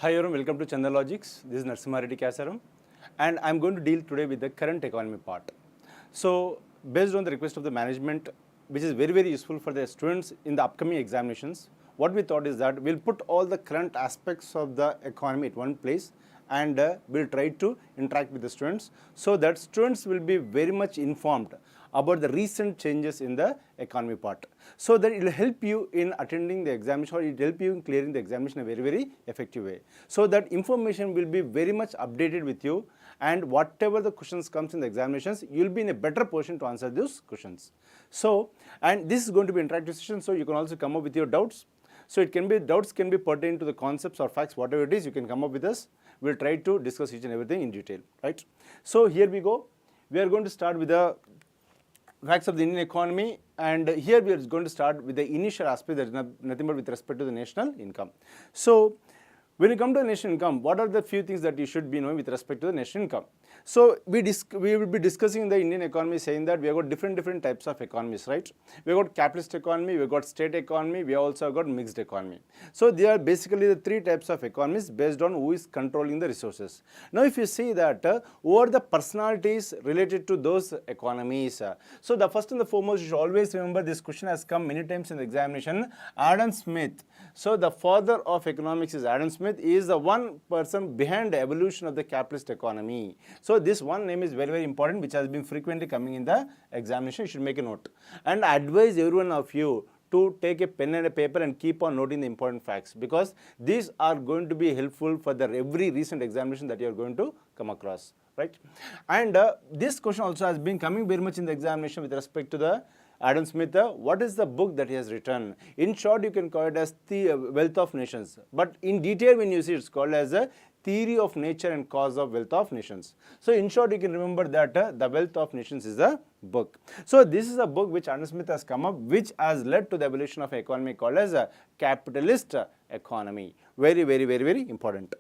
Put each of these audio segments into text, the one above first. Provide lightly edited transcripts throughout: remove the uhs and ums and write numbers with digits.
Hi everyone, welcome to Chandalogics. This is Narasimha Reddy Kasaram, and I'm going to deal today with the current economy part. So, based on the request of the management, which is very useful for the students in the upcoming examinations, what we thought is that we'll put all the current aspects of the economy at one place and we'll try to interact with the students so that students will be very much informed about the recent changes in the economy part. So that it will help you in attending the examination, or it will help you in clearing the examination in a very effective way. So that information will be very much updated with you, and whatever the questions comes in the examinations, you will be in a better position to answer those questions. So, and this is going to be interactive session, so you can also come up with your doubts. So it can be, doubts can be pertaining to the concepts or facts, whatever it is, you can come up with us. We'll try to discuss each and everything in detail, right? So here we go. We are going to start with the facts of the Indian economy, and here we are going to start with the initial aspect, that is nothing but with respect to the national income. So when you come to the national income, what are the few things that you should be knowing with respect to the national income? So we will be discussing the Indian economy, saying that we have got different types of economies, right? We have got capitalist economy, we have got state economy, we also have got mixed economy. So they are basically the three types of economies based on who is controlling the resources. Now if you see that who are the personalities related to those economies, so the first and the foremost, you should always remember, this question has come many times in the examination, Adam Smith. So the father of economics is Adam Smith. He is the one person behind the evolution of the capitalist economy. So this one name is very important, which has been frequently coming in the examination. You should make a note. And I advise everyone of you to take a pen and a paper and keep on noting the important facts, because these are going to be helpful for the every recent examination that you are going to come across, right? And this question also has been coming very much in the examination with respect to the Adam Smith. What is the book that he has written? In short, you can call it as the Wealth of Nations, but in detail when you see, it's called as a Theory of Nature and Cause of Wealth of Nations. So in short, you can remember that the Wealth of Nations is a book. So this is a book which Adam Smith has come up, which has led to the evolution of an economy called as a capitalist economy. Very important.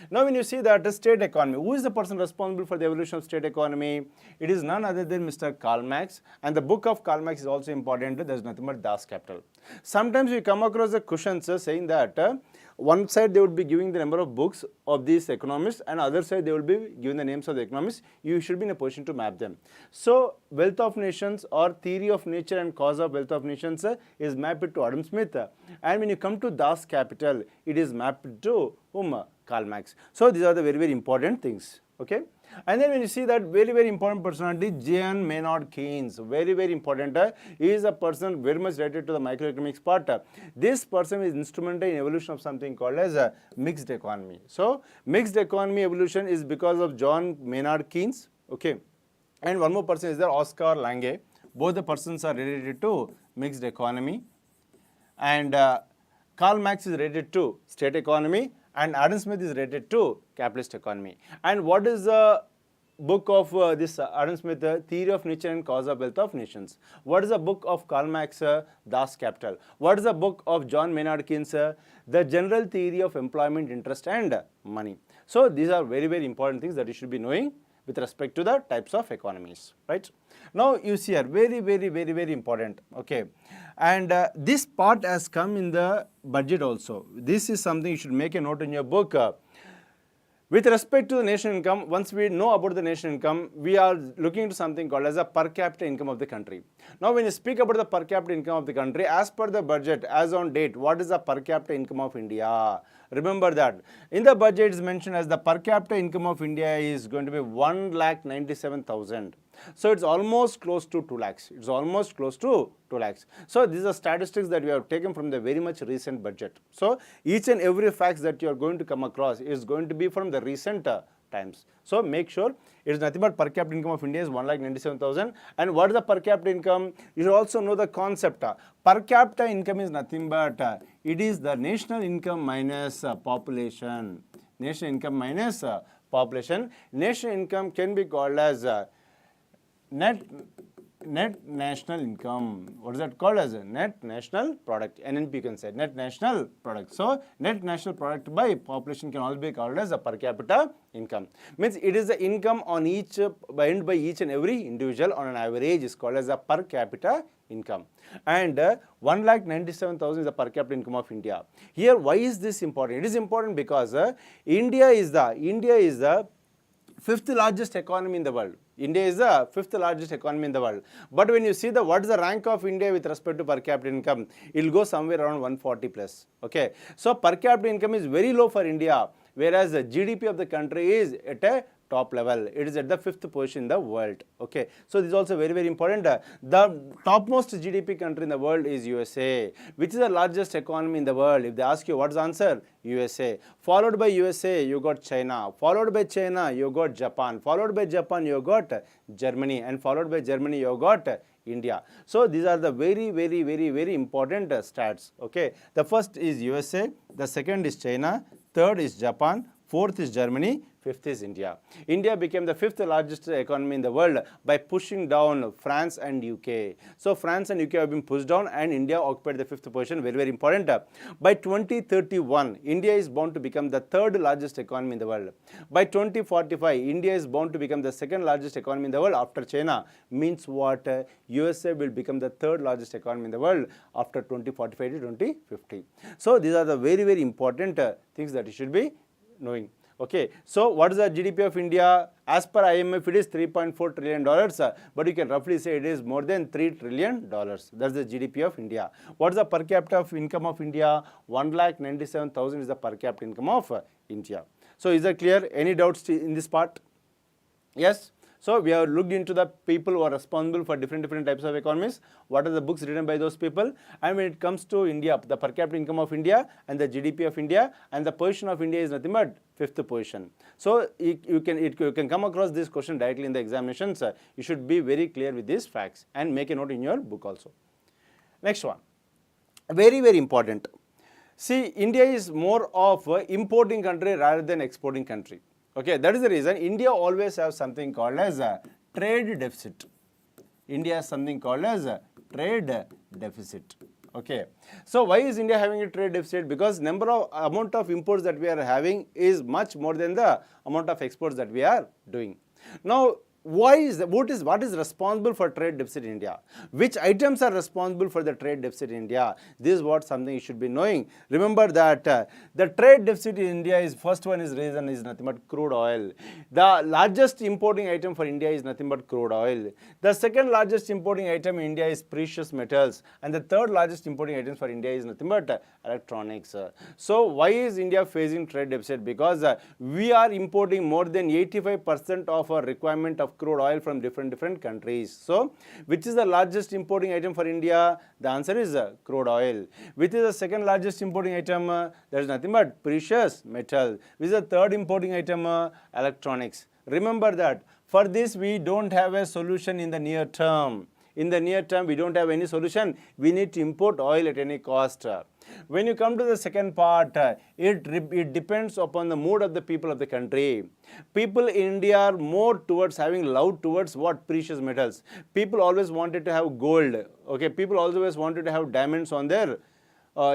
Now when you see that the state economy, who is the person responsible for the evolution of state economy? It is none other than Mr. Karl Marx, and the book of Karl Marx is also important. There is nothing but Das Kapital. Sometimes we come across the questions saying that one side they would be giving the number of books of these economists, and other side they will be giving the names of the economists. You should be in a position to map them. So Wealth of Nations or Theory of Nature and Cause of Wealth of Nations is mapped to Adam Smith, and when you come to Das Kapital, it is mapped to whom? Karl Marx. So these are the very important things, okay? And then when you see that very important personality, John Maynard Keynes, very important. He is a person very much related to the microeconomics part. This person is instrumental in evolution of something called as a mixed economy. So mixed economy evolution is because of John Maynard Keynes, okay? And one more person is there, Oscar Lange. Both the persons are related to mixed economy, and Karl Marx is related to state economy, and Adam Smith is related to capitalist economy. And what is the book of this Adam Smith, Theory of Nature and Cause of Wealth of Nations? What is the book of Karl Marx, Das Kapital? What is the book of John Maynard Keynes, The General Theory of Employment, Interest and Money? So these are very important things that you should be knowing with respect to the types of economies, right? Now you see here, very important, okay? And this part has come in the budget also. This is something you should make a note in your book. With respect to the national income, once we know about the national income, we are looking into something called as a per capita income of the country. Now when you speak about the per capita income of the country, as per the budget, as on date, what is the per capita income of India? Remember that. In the budget, it is mentioned as the per capita income of India is going to be 1,97,000. So it's almost close to 2 lakhs. It's almost close to 2 lakhs. So these are statistics that we have taken from the very much recent budget. So each and every facts that you are going to come across is going to be from the recent times. So make sure it is nothing but per capita income of India is 1,97,000. And what is the per capita income? You should also know the concept. Per capita income is nothing but it is the national income minus population. National income minus population. National income can be called as net net national income. What is that called as a net national product? NNP you can say, net national product. So net national product by population can also be called as a per capita income. Means it is the income on each earned by each and every individual on an average is called as a per capita income. And 1,97,000 is the per capita income of India. Here, why is this important? It is important because India is the fifth largest economy in the world. India is the fifth largest economy in the world. But when you see what is the rank of India with respect to per capita income, it will go somewhere around 140 plus. Okay. So per capita income is very low for India, whereas the GDP of the country is at a top level. It is at the fifth position in the world. Okay. So this is also very, very important. The topmost GDP country in the world is USA, which is the largest economy in the world. If they ask you what's the answer, USA. Followed by USA, you got China. Followed by China, you got Japan. Followed by Japan, you got Germany. And followed by Germany, you got India. So these are the very, very, very, very important stats. Okay. The first is USA. The second is China. Third is Japan. Fourth is Germany. Fifth is India. India became the fifth largest economy in the world by pushing down France and UK. So France and UK have been pushed down and India occupied the fifth position. Very, very important. By 2031, India is bound to become the third largest economy in the world. By 2045, India is bound to become the second largest economy in the world after China. Means what? USA will become the third largest economy in the world after 2045 to 2050. So these are the very, very important things that you should be knowing. Okay, so what is the GDP of India? As per IMF, it is $3.4 trillion, but you can roughly say it is more than $3 trillion. That's the GDP of India. What is the per capita of income of India? 1,97,000 is the per capita income of India. So is that clear? Any doubts in this part? Yes? So we have looked into the people who are responsible for different types of economies. What are the books written by those people? And when it comes to India, the per capita income of India and the GDP of India and the position of India is nothing but fifth position. So you can come across this question directly in the examinations. You should be very clear with these facts and make a note in your book also. Next one, very, very important. See, India is more of an importing country rather than exporting country. Okay, that is the reason India always has something called as a trade deficit. India has something called as a trade deficit. Okay, so why is India having a trade deficit? Because amount of imports that we are having is much more than the amount of exports that we are doing. Now, what is responsible for trade deficit in India? Which items are responsible for the trade deficit in India? This is something you should be knowing. Remember that the trade deficit in India is first one is reason is nothing but crude oil. The largest importing item for India is nothing but crude oil. The second largest importing item in India is precious metals, and the third largest importing item for India is nothing but electronics. So why is India facing trade deficit? Because we are importing more than 85% of our requirement of crude oil from different countries. So which is the largest importing item for India? The answer is crude oil. Which is the second largest importing item? There is nothing but precious metal. Which is the third importing item? Electronics. Remember that for this we don't have a solution in the near term. In the near term we don't have any solution. We need to import oil at any cost. When you come to the second part, it depends upon the mood of the people of the country. People in India are more towards having love towards what? Precious metals. People always wanted to have gold. Okay, people always wanted to have diamonds on their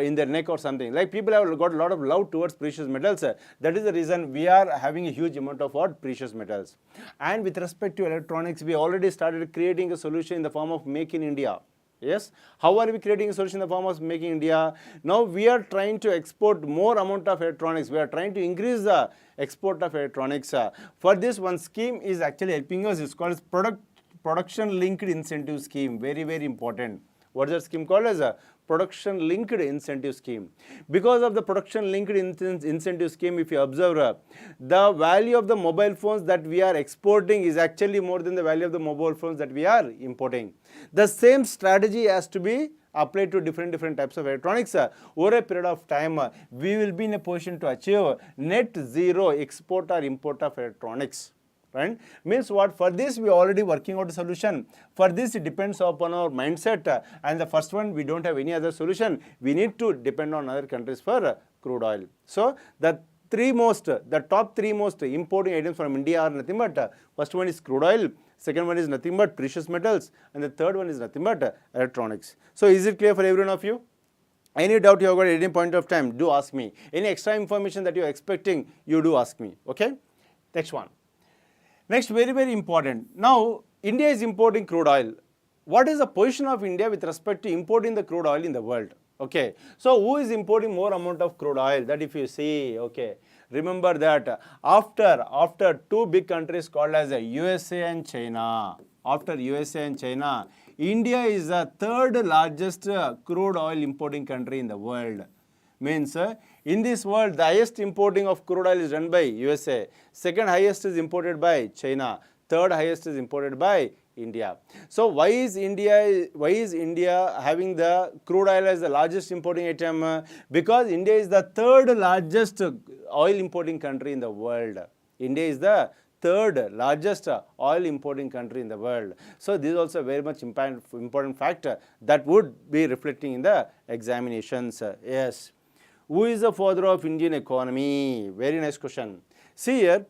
in their neck or something. Like people have got a lot of love towards precious metals. That is the reason we are having a huge amount of what? Precious metals. And with respect to electronics, we already started creating a solution in the form of Make in India. Yes. How are we creating a solution in the form of Making India? Now we are trying to export more amount of electronics. We are trying to increase the export of electronics. For this, one scheme is actually helping us. It's called Production Linked Incentive Scheme. Very, very important. What is that scheme called as? A Production Linked Incentive Scheme. Because of the Production Linked Incentive Scheme, if you observe, the value of the mobile phones that we are exporting is actually more than the value of the mobile phones that we are importing. The same strategy has to be applied to different types of electronics. Over a period of time, we will be in a position to achieve net zero export or import of electronics. Right? Means what? For this we are already working out a solution. For this it depends upon our mindset, and the first one we don't have any other solution. We need to depend on other countries for crude oil. So the top three most importing items from India are nothing but first one is crude oil, second one is nothing but precious metals, and the third one is nothing but electronics. So is it clear for every one of you? Any doubt you have got at any point of time, do ask me. Any extra information that you are expecting, you do ask me, okay? Next one. Next, very, very important. Now, India is importing crude oil. What is the position of India with respect to importing the crude oil in the world? Okay, so who is importing more amount of crude oil? That if you see, okay, remember that after two big countries called as USA and China, after USA and China, India is the third largest crude oil importing country in the world. Means in this world, the highest importing of crude oil is done by USA. Second highest is imported by China. Third highest is imported by India. So why is India having the crude oil as the largest importing item? Because India is the third largest oil importing country in the world. India is the third largest oil importing country in the world. So this is also a very much important factor that would be reflecting in the examinations. Yes. Who is the father of Indian economy? Very nice question. See here,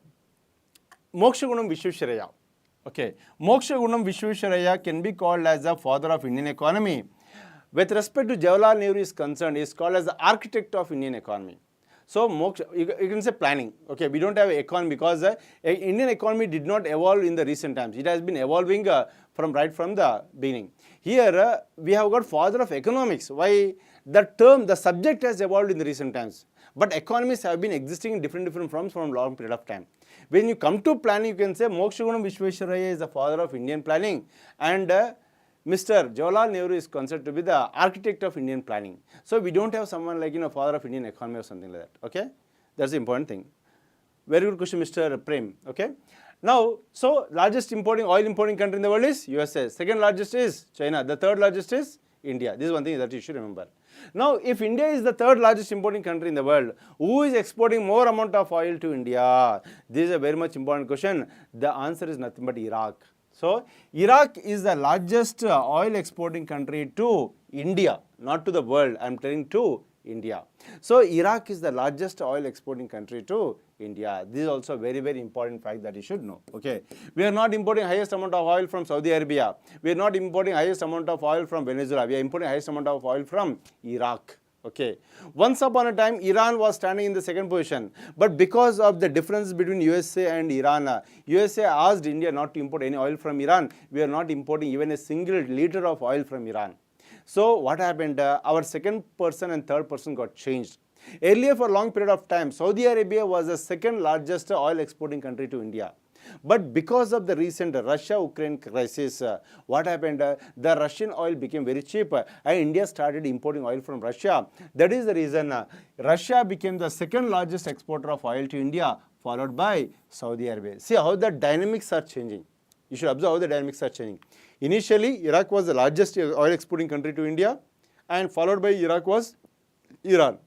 Mokshagunam Vishwesvaraya. Okay, Mokshagunam Vishwesvaraya can be called as the father of Indian economy. With respect to Jawaharlal Nehru is concerned, he is called as the architect of Indian economy. So you can say planning. Okay, we don't have economy because Indian economy did not evolve in the recent times. It has been evolving right from the beginning. Here we have got father of economics. Why? The subject has evolved in the recent times. But economies have been existing in different forms from a long period of time. When you come to planning, you can say Mokshagunam Vishwesvaraya is the father of Indian planning, and Mr. Jawaharlal Nehru is considered to be the architect of Indian planning. So we don't have someone like father of Indian economy or something like that. Okay, that's the important thing. Very good question, Mr. Prem. Okay. Now, so largest oil importing country in the world is USA. Second largest is China. The third largest is India. This is one thing that you should remember. Now, if India is the third largest importing country in the world, who is exporting more amount of oil to India? This is a very much important question. The answer is nothing but Iraq. So, Iraq is the largest oil exporting country to India, not to the world. I am telling to India. So, Iraq is the largest oil exporting country to India. This is also a very, very important fact that you should know. Okay, we are not importing highest amount of oil from Saudi Arabia. We are not importing highest amount of oil from Venezuela. We are importing highest amount of oil from Iraq. Okay, once upon a time, Iran was standing in the second position, but because of the difference between USA and Iran, USA asked India not to import any oil from Iran. We are not importing even a single liter of oil from Iran. So what happened? Our second person and third person got changed. Earlier, for a long period of time, Saudi Arabia was the second largest oil exporting country to India. But because of the recent Russia-Ukraine crisis, what happened? The Russian oil became very cheap and India started importing oil from Russia. That is the reason Russia became the second largest exporter of oil to India, followed by Saudi Arabia. See how the dynamics are changing. You should observe how the dynamics are changing. Initially, Iraq was the largest oil exporting country to India, and followed by Iraq was Iran.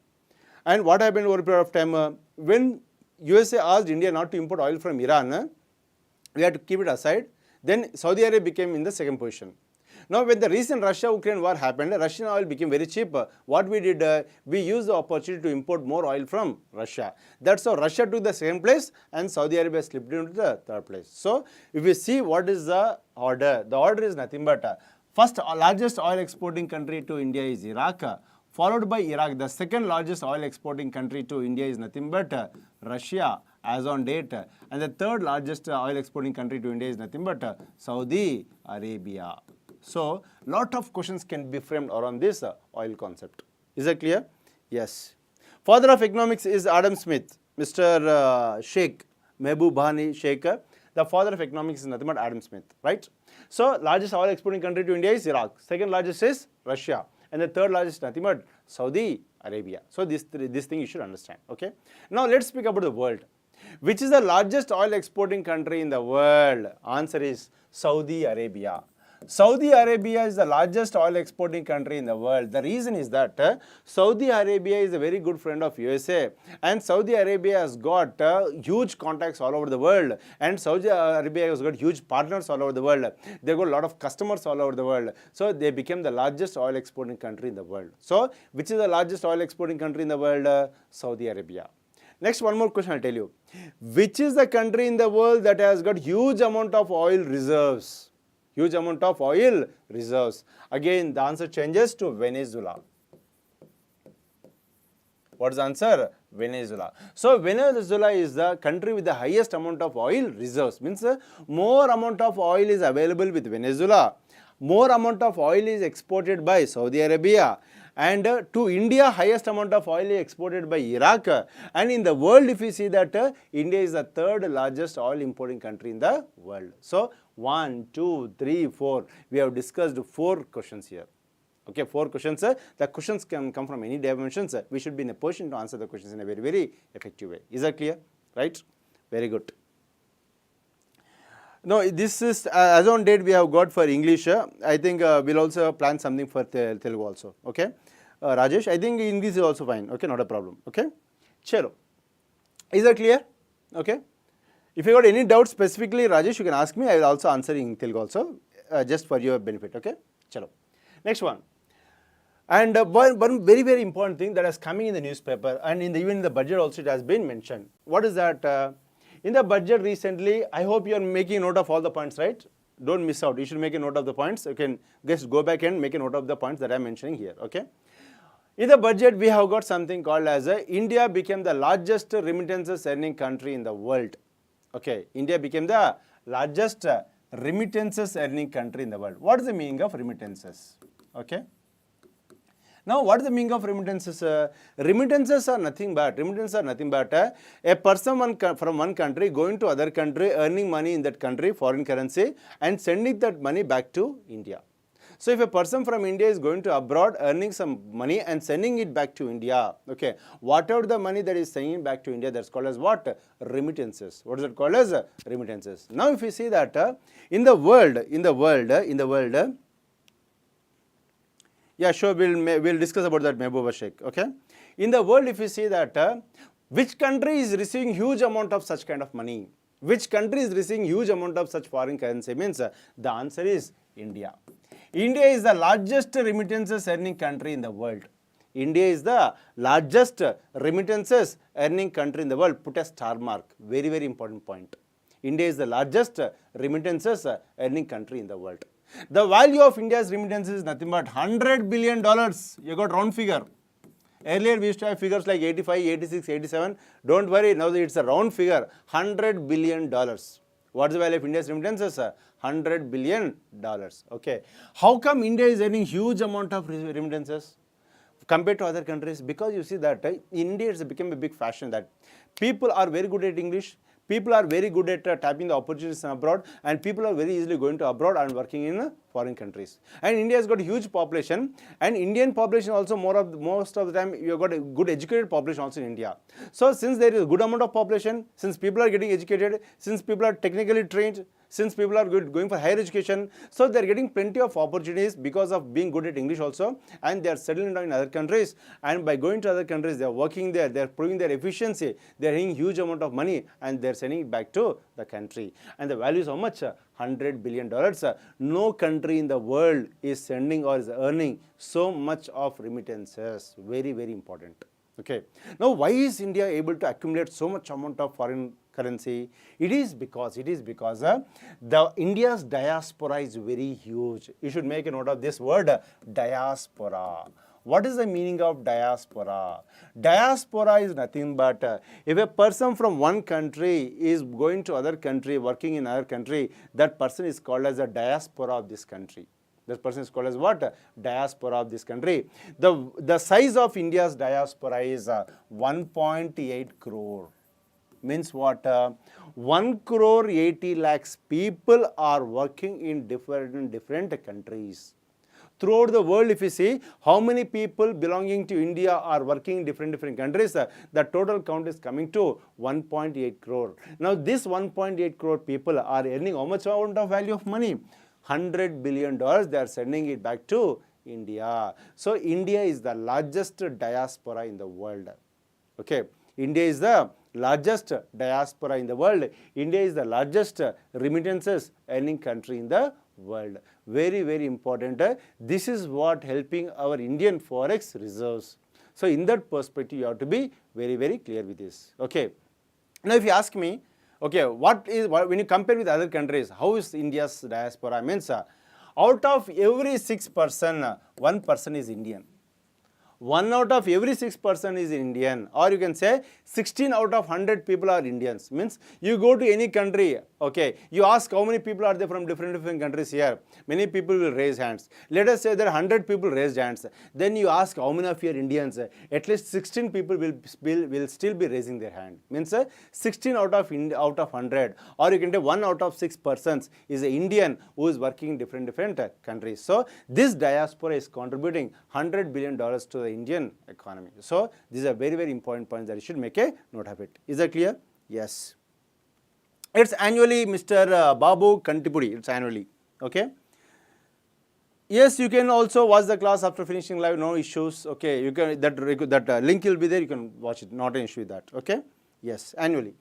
And what happened over a period of time? When USA asked India not to import oil from Iran, we had to keep it aside. Then Saudi Arabia became in the second position. Now, when the recent Russia-Ukraine war happened, Russian oil became very cheap. What we did, we used the opportunity to import more oil from Russia. That's how Russia took the second place and Saudi Arabia slipped into the third place. So, if you see what is the order is nothing but first largest oil exporting country to India is Iraq, followed by Iraq. The second largest oil exporting country to India is nothing but Russia as on date, and the third largest oil exporting country to India is nothing but Saudi Arabia. So, lot of questions can be framed around this oil concept. Is that clear? Yes. Father of economics is Adam Smith, Mr. Sheikh, Mehboob Sheikh. The father of economics is nothing but Adam Smith, right? So, largest oil exporting country to India is Iraq. Second largest is Russia. And the third largest nothing but Saudi Arabia. So, this thing you should understand, okay? Now, let's speak about the world. Which is the largest oil exporting country in the world? Answer is Saudi Arabia. Saudi Arabia is the largest oil exporting country in the world. The reason is that Saudi Arabia is a very good friend of USA, and Saudi Arabia has got huge contacts all over the world, and Saudi Arabia has got huge partners all over the world. They got a lot of customers all over the world. So they became the largest oil exporting country in the world. So which is the largest oil exporting country in the world? Saudi Arabia. Next, one more question I'll tell you. Which is the country in the world that has got huge amount of oil reserves? Huge amount of oil reserves. Again, the answer changes to Venezuela. What is the answer? Venezuela. So Venezuela is the country with the highest amount of oil reserves. Means more amount of oil is available with Venezuela. More amount of oil is exported by Saudi Arabia. And to India, highest amount of oil is exported by Iraq. And in the world, if you see that India is the third largest oil importing country in the world. So 1, 2, 3, 4. We have discussed 4 questions here. Okay, 4 questions. The questions can come from any dimensions. We should be in a position to answer the questions in a very, very effective way. Is that clear? Right? Very good. No, this is as on date we have got for English. I think we'll also plan something for Telugu also. Okay, Rajesh, I think English is also fine. Okay, not a problem. Okay, chalo. Is that clear? Okay. If you got any doubts specifically, Rajesh, you can ask me. I will also answer in Telugu also, just for your benefit. Okay, chalo. Next one. And one very, very important thing that is coming in the newspaper and even in the budget also it has been mentioned. What is that? In the budget recently, I hope you are making note of all the points, right? Don't miss out. You should make a note of the points. You can just go back and make a note of the points that I am mentioning here. Okay. In the budget, we have got something called as India became the largest remittances earning country in the world. Okay. India became the largest remittances earning country in the world. What is the meaning of remittances? Okay. Now, what is the meaning of remittances? Remittances are nothing but a person from one country going to other country, earning money in that country, foreign currency, and sending that money back to India. So, if a person from India is going to abroad, earning some money and sending it back to India, okay, whatever the money that is sending back to India, that's called as what? Remittances. What is it called as? Remittances. Now, if you see that in the world, yeah, sure, we'll discuss about that, Mehbooba Sheikh, okay. In the world, if you see that which country is receiving huge amount of such kind of money? Which country is receiving huge amount of such foreign currency? Means the answer is India. India is the largest remittances earning country in the world. India is the largest remittances earning country in the world. Put a star mark. Very, very important point. India is the largest remittances earning country in the world. The value of India's remittances is nothing but $100 billion. You got round figure. Earlier we used to have figures like 85, 86, 87. Don't worry, now it's a round figure. $100 billion. What is the value of India's remittances? $100 billion. Okay. How come India is earning huge amount of remittances compared to other countries? Because you see that in India it's become a big fashion that people are very good at English. People are very good at tapping the opportunities abroad, and people are very easily going to abroad and working in foreign countries. And India has got a huge population, and Indian population also most of the time you have got a good educated population also in India. So since there is a good amount of population, since people are getting educated, since people are technically trained, since people are going for higher education, so they are getting plenty of opportunities because of being good at English also, and they are settling down in other countries, and by going to other countries they are working there, they are proving their efficiency, they are earning huge amount of money and they are sending it back to the country. And the value is how much? $100 billion. No country in the world is sending or is earning so much of remittances. Very, very important. Okay. Now, why is India able to accumulate so much amount of foreign currency? It is because the India's diaspora is very huge. You should make a note of this word, diaspora. What is the meaning of diaspora? Diaspora is nothing but if a person from one country is going to other country, working in other country, that person is called as a diaspora of this country. This person is called as what? Diaspora of this country. The size of India's diaspora is 1.8 crore. Means what? 1 crore 80 lakhs people are working in different countries. Throughout the world, if you see how many people belonging to India are working in different countries, the total count is coming to 1.8 crore. Now, this 1.8 crore people are earning how much amount of value of money? $100 billion. They are sending it back to India. So, India is the largest diaspora in the world. Okay. India is the largest diaspora in the world. India is the largest remittances earning country in the world. Very, very important. This is what helping our Indian forex reserves. So in that perspective, you have to be very, very clear with this. Okay. Now if you ask me, okay, when you compare with other countries, how is India's diaspora? Means out of every 6 person, 1 person is Indian. 1 out of every 6 person is Indian, or you can say 16 out of 100 people are Indians. Means you go to any country, okay, you ask how many people are there from different countries here. Many people will raise hands. Let us say there are 100 people raised hands. Then you ask how many of you are Indians. At least 16 people will still be raising their hand. Means 16 out of 100, or you can say 1 out of 6 persons is an Indian who is working in different countries. So this diaspora is contributing $100 billion to the Indian economy. So these are very, very important points that you should make a note of it. Is that clear? Yes. It's annually, Mr. Babu Kantipudi. It's annually. Okay. Yes, you can also watch the class after finishing live. No issues. Okay. You can that link will be there. You can watch it. Not an issue with that. Okay. Yes. Annually.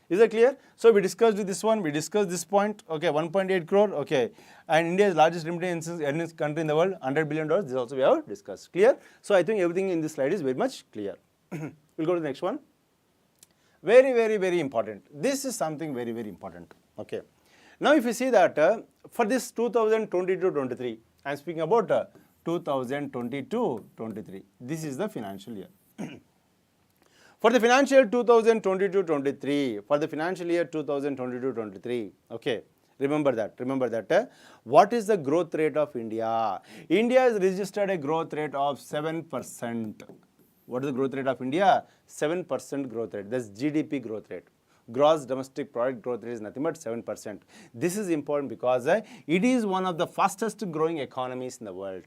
Is that clear? So we discussed this one, we discussed this point, okay, 1.8 crore, okay, and India is largest remittance earnings country in the world, $100 billion, this also we have discussed. Clear? So I think everything in this slide is very much clear. We'll go to the next one. Very, very, very important. This is something very, very important, okay. Now if you see that for this 2022-23, I am speaking about 2022-23, this is the financial year. For the financial year 2022-23, for the financial year 2022-23, okay, remember that, what is the growth rate of India? India has registered a growth rate of 7%. What is the growth rate of India? 7% growth rate, that's GDP growth rate. Gross domestic product growth rate is nothing but 7%. This is important because it is one of the fastest growing economies in the world.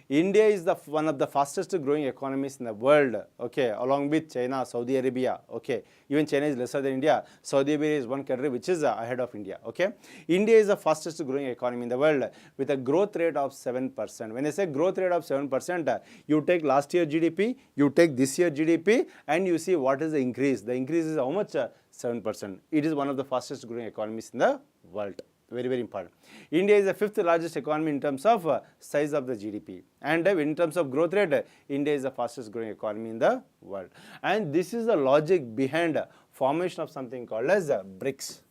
India is one of the fastest growing economies in the world, okay, along with China, Saudi Arabia, okay. Even China is lesser than India. Saudi Arabia is one country which is ahead of India, okay. India is the fastest growing economy in the world with a growth rate of 7%. When I say growth rate of 7%, you take last year GDP, you take this year GDP, and you see what is the increase. The increase is how much? 7%. It is one of the fastest growing economies in the world. Very, very important. India is the 5th largest economy in terms of size of the GDP. And in terms of growth rate, India is the fastest growing economy in the world. And this is the logic behind formation of something called as BRICS.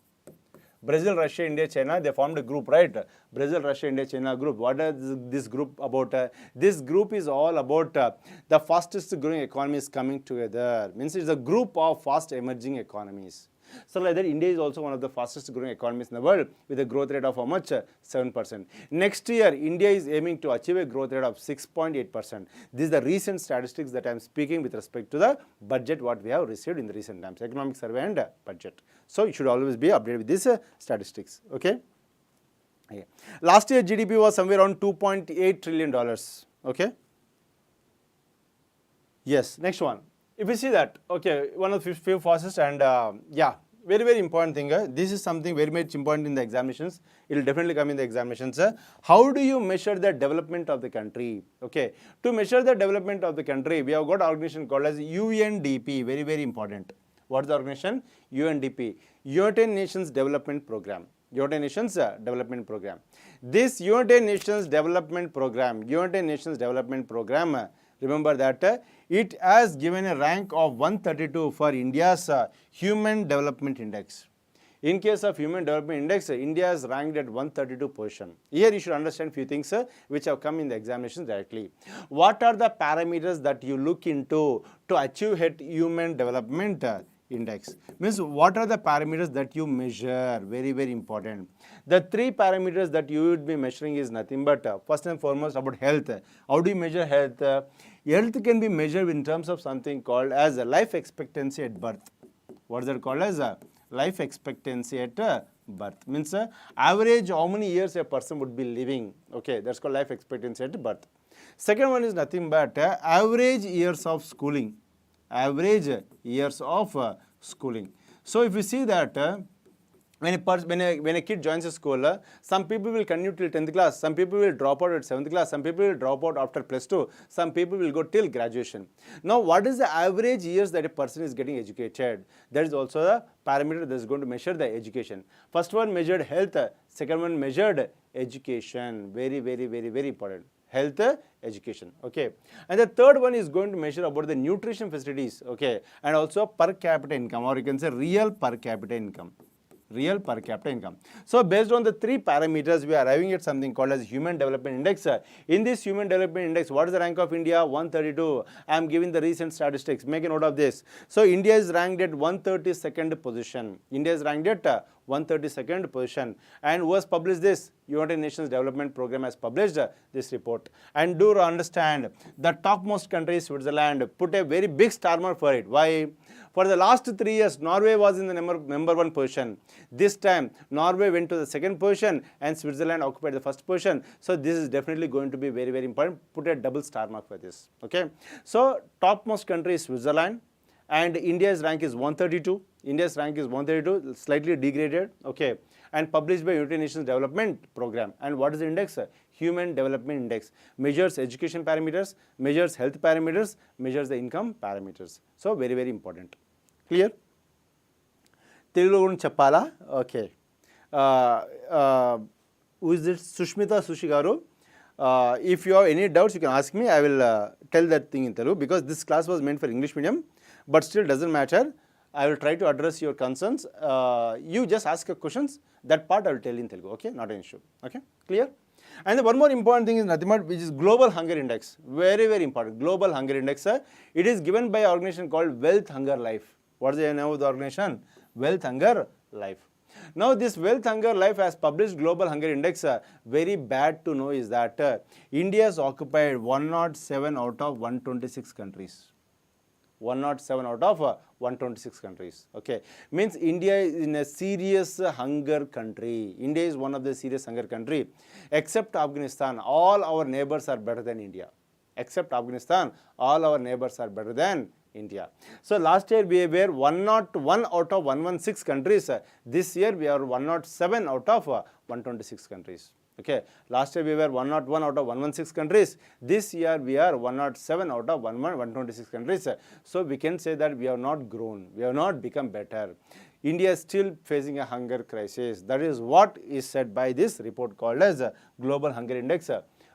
Brazil, Russia, India, China, they formed a group, right? Brazil, Russia, India, China group. What is this group about? This group is all about the fastest growing economies coming together. Means it's a group of fast emerging economies. So like that, India is also one of the fastest growing economies in the world with a growth rate of how much? 7%. Next year, India is aiming to achieve a growth rate of 6.8%. This is the recent statistics that I am speaking with respect to the budget what we have received in the recent times, economic survey and budget. So you should always be updated with these statistics, okay? Yeah. Last year, GDP was somewhere around $2.8 trillion, okay? Yes, next one. If you see that, okay, one of the few fastest and yeah, very, very important thing. This is something very much important in the examinations. It will definitely come in the examinations. How do you measure the development of the country? Okay, to measure the development of the country, we have got an organization called as UNDP, very, very important. What is the organization? UNDP, United Nations Development Program. United Nations Development Program. This United Nations Development Program, remember that it has given a rank of 132 for India's Human Development Index. In case of Human Development Index, India is ranked at 132 position. Here you should understand few things which have come in the examinations directly. What are the parameters that you look into to achieve Human Development Index? Means what are the parameters that you measure? Very, very important. The 3 parameters that you would be measuring is nothing but first and foremost about health. How do you measure health? Health can be measured in terms of something called as life expectancy at birth. What is that called as? Life expectancy at birth. Means average how many years a person would be living. Okay, that's called life expectancy at birth. Second one is nothing but average years of schooling. Average years of schooling. So if you see that when a kid joins a school, some people will continue till 10th class, some people will drop out at 7th class, some people will drop out after plus 2, some people will go till graduation. Now, what is the average years that a person is getting educated? That is also the parameter that is going to measure the education. First one measured health, second one measured education. Very, very, very, very important. Health, education. Okay. And the third one is going to measure about the nutrition facilities. Okay. And also per capita income, or you can say real per capita income. Real per capita income. So based on the three parameters, we are arriving at something called as Human Development Index. In this Human Development Index, what is the rank of India? 132. I am giving the recent statistics. Make a note of this. So India is ranked at 132nd position. India is ranked at 132nd position. And who has published this? United Nations Development Program has published this report. And do understand, the topmost country is Switzerland. Put a very big star mark for it. Why? For the last 3 years, Norway was in the number one position. This time, Norway went to the second position and Switzerland occupied the first position. So this is definitely going to be very, very important. Put a double star mark for this. Okay. So topmost country is Switzerland, and India's rank is 132. India's rank is 132, slightly degraded. Okay. And published by United Nations Development Program. And what is the index? Human Development Index. Measures education parameters, measures health parameters, measures the income parameters. So very, very important. Clear? Telugu gurinchi cheppala? Okay. Who is this? Sushmita Sushi garu. If you have any doubts, you can ask me. I will tell that thing in Telugu, because this class was meant for English medium, but still doesn't matter. I will try to address your concerns. You just ask your questions. That part I will tell in Telugu. Okay, not an issue. Okay, clear? And the one more important thing is nothing but, which is Global Hunger Index. Very, very important. Global Hunger Index. It is given by an organization called Wealth Hunger Life. What is the name of the organization? Wealth Hunger Life. Now this Wealth Hunger Life has published Global Hunger Index. Very bad to know is that India has occupied 107 out of 126 countries. 107 out of 126 countries. Okay, means India is in a serious hunger country. India is one of the serious hunger country. Except Afghanistan, all our neighbors are better than India. Except Afghanistan, all our neighbors are better than India. So last year we were 101 out of 116 countries. This year we are 107 out of 126 countries. Okay, last year we were 101 out of 116 countries. This year we are 107 out of 126 countries. So we can say that we have not grown, we have not become better. India is still facing a hunger crisis. That is what is said by this report called as Global Hunger Index.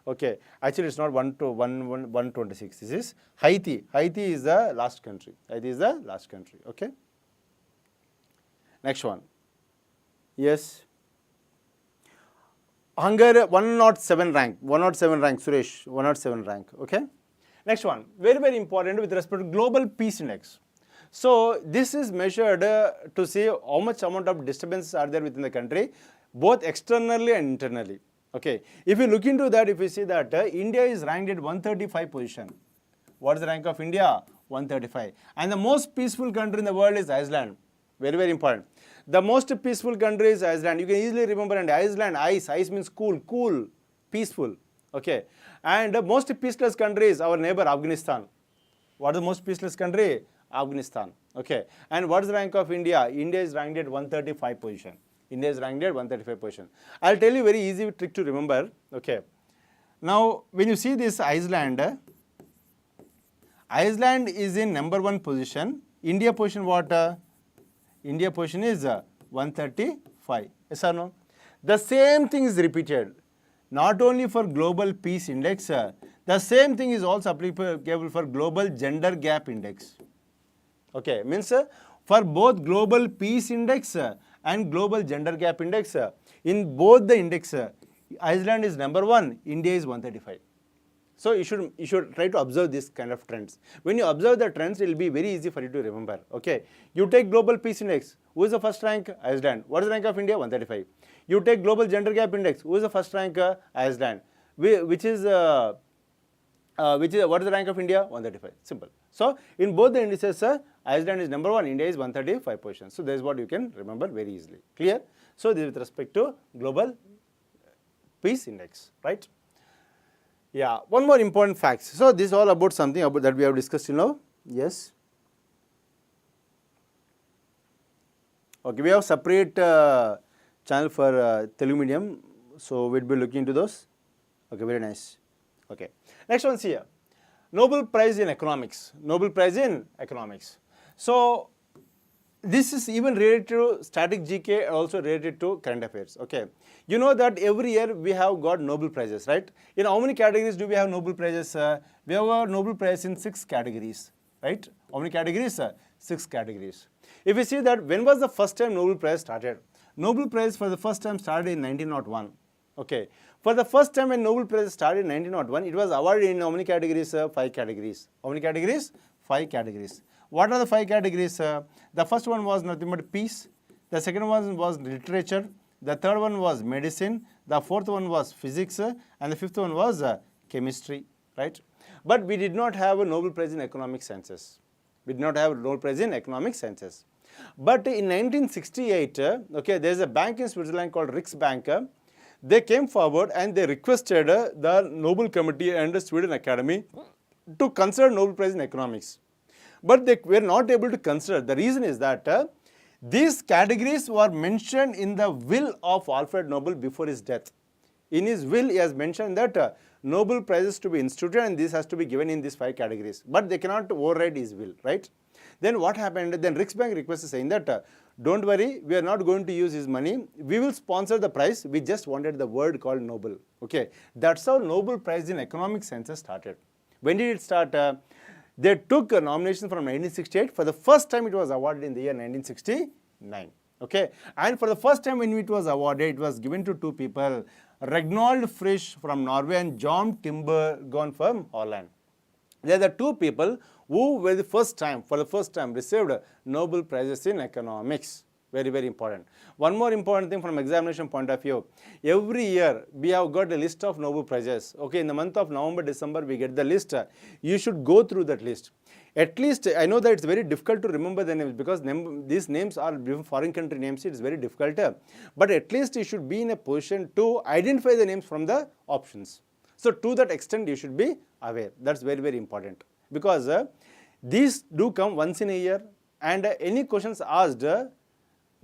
Okay, actually it's not 126. This is Haiti. Haiti is the last country. Haiti is the last country. Okay. Next one. Yes. Hunger 107 rank. 107 rank. Suresh. 107 rank. Okay. Next one. Very, very important with respect to Global Peace Index. So this is measured to see how much amount of disturbances are there within the country, both externally and internally. Okay, if you look into that, if you see that India is ranked at 135 position. What is the rank of India? 135. And the most peaceful country in the world is Iceland. Very, very important. The most peaceful country is Iceland. You can easily remember, and Iceland, ice means cool, peaceful. Okay, and the most peaceless country is our neighbor Afghanistan. What is the most peaceless country? Afghanistan. Okay, and what is the rank of India? India is ranked at 135 position. India is ranked at 135 position. I'll tell you very easy trick to remember. Okay, now when you see this Iceland, Iceland is in number 1 position. India position what? India position is 135. Yes or no? The same thing is repeated. Not only for Global Peace Index, the same thing is also applicable for Global Gender Gap Index. Okay, means for both Global Peace Index and Global Gender Gap Index, in both the index, Iceland is number 1, India is 135. So you should try to observe this kind of trends. When you observe the trends, it will be very easy for you to remember. Okay, you take Global Peace Index. Who is the first rank? Iceland. What is the rank of India? 135. You take Global Gender Gap Index. Who is the first rank? Iceland. What is the rank of India? 135. Simple. So in both the indices, Iceland is number 1, India is 135 position. So that is what you can remember very easily. Clear? So this is with respect to Global Peace Index, right? Yeah, one more important fact. So this is all about something about that we have discussed now. Yes. Okay, we have separate channel for Telugu medium, so we'll be looking into those. Okay, very nice. Okay, next one here. Nobel Prize in Economics. Nobel Prize in Economics. So this is even related to static GK, also related to current affairs. Okay, you know that every year we have got Nobel Prizes, right? In how many categories do we have Nobel Prizes? We have got Nobel Prize in 6 categories, right? How many categories? 6 categories. If you see that, when was the first time Nobel Prize started? Nobel Prize for the first time started in 1901. Okay, for the first time when Nobel Prize started in 1901, it was awarded in how many categories? 5 categories. How many categories? 5 categories. What are the 5 categories? The first one was nothing but peace. The second one was literature. The third one was medicine. The fourth one was physics. And the fifth one was chemistry, right? But we did not have a Nobel Prize in economic sciences. We did not have a Nobel Prize in economic sciences. But in 1968, okay, there is a bank in Switzerland called Riksbank. They came forward and they requested the Nobel Committee and the Sweden Academy to consider Nobel Prize in economics. But they were not able to consider. The reason is that these categories were mentioned in the will of Alfred Nobel before his death. In his will, he has mentioned that Nobel Prizes to be instituted and this has to be given in these 5 categories. But they cannot override his will, right? Then what happened? Then Riksbank requested saying that, don't worry, we are not going to use his money. We will sponsor the prize. We just wanted the word called Nobel. Okay, that's how Nobel Prize in economic sciences started. When did it start? They took a nomination from 1968. For the first time, it was awarded in the year 1969. Okay, and for the first time when it was awarded, it was given to 2 people, Reginald Frisch from Norway and John Timbergon from Holland. They are the 2 people who were for the first time received Nobel Prizes in economics. Very, very important. One more important thing from examination point of view. Every year, we have got a list of Nobel Prizes. Okay, in the month of November, December, we get the list. You should go through that list. At least, I know that it's very difficult to remember the names because these names are foreign country names. It's very difficult. But at least you should be in a position to identify the names from the options. So, to that extent, you should be aware. That's very, very important. Because these do come once in a year. And any questions asked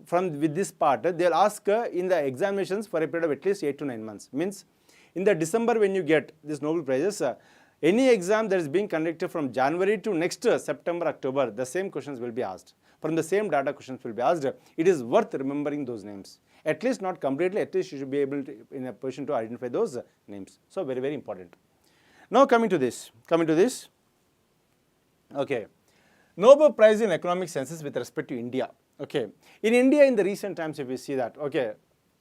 with this part, they'll ask in the examinations for a period of at least 8 to 9 months. Means in the December when you get this Nobel Prizes, any exam that is being conducted from January to next September, October, the same questions will be asked. From the same data questions will be asked. It is worth remembering those names. At least not completely, at least you should be able to, in a position to identify those names. So very, very important. Now coming to this. Okay. Nobel Prize in economic sciences with respect to India. Okay, in India in the recent times, if we see that, okay,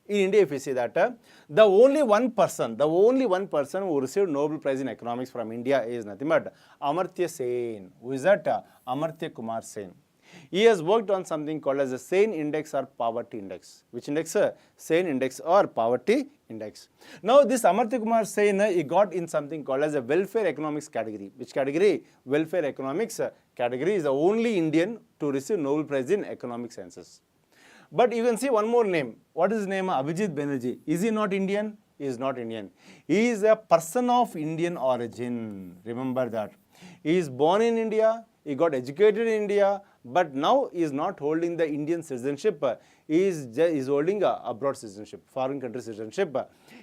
in India if we see that, the only one person who received Nobel Prize in economics from India is nothing but Amartya Sen. Who is that? Amartya Kumar Sen. He has worked on something called as the Sen Index or Poverty Index. Which index? Sen Index or Poverty Index. Now this Amartya Kumar Sen, he got in something called as a welfare economics category. Which category? Welfare economics category. Is the only Indian to receive Nobel Prize in economic sciences. But you can see one more name. What is his name? Abhijit Banerjee. Is he not Indian? He is not Indian. He is a person of Indian origin. Remember that. He is born in India. He got educated in India, but now he is not holding the Indian citizenship. He is holding a abroad citizenship, foreign country citizenship.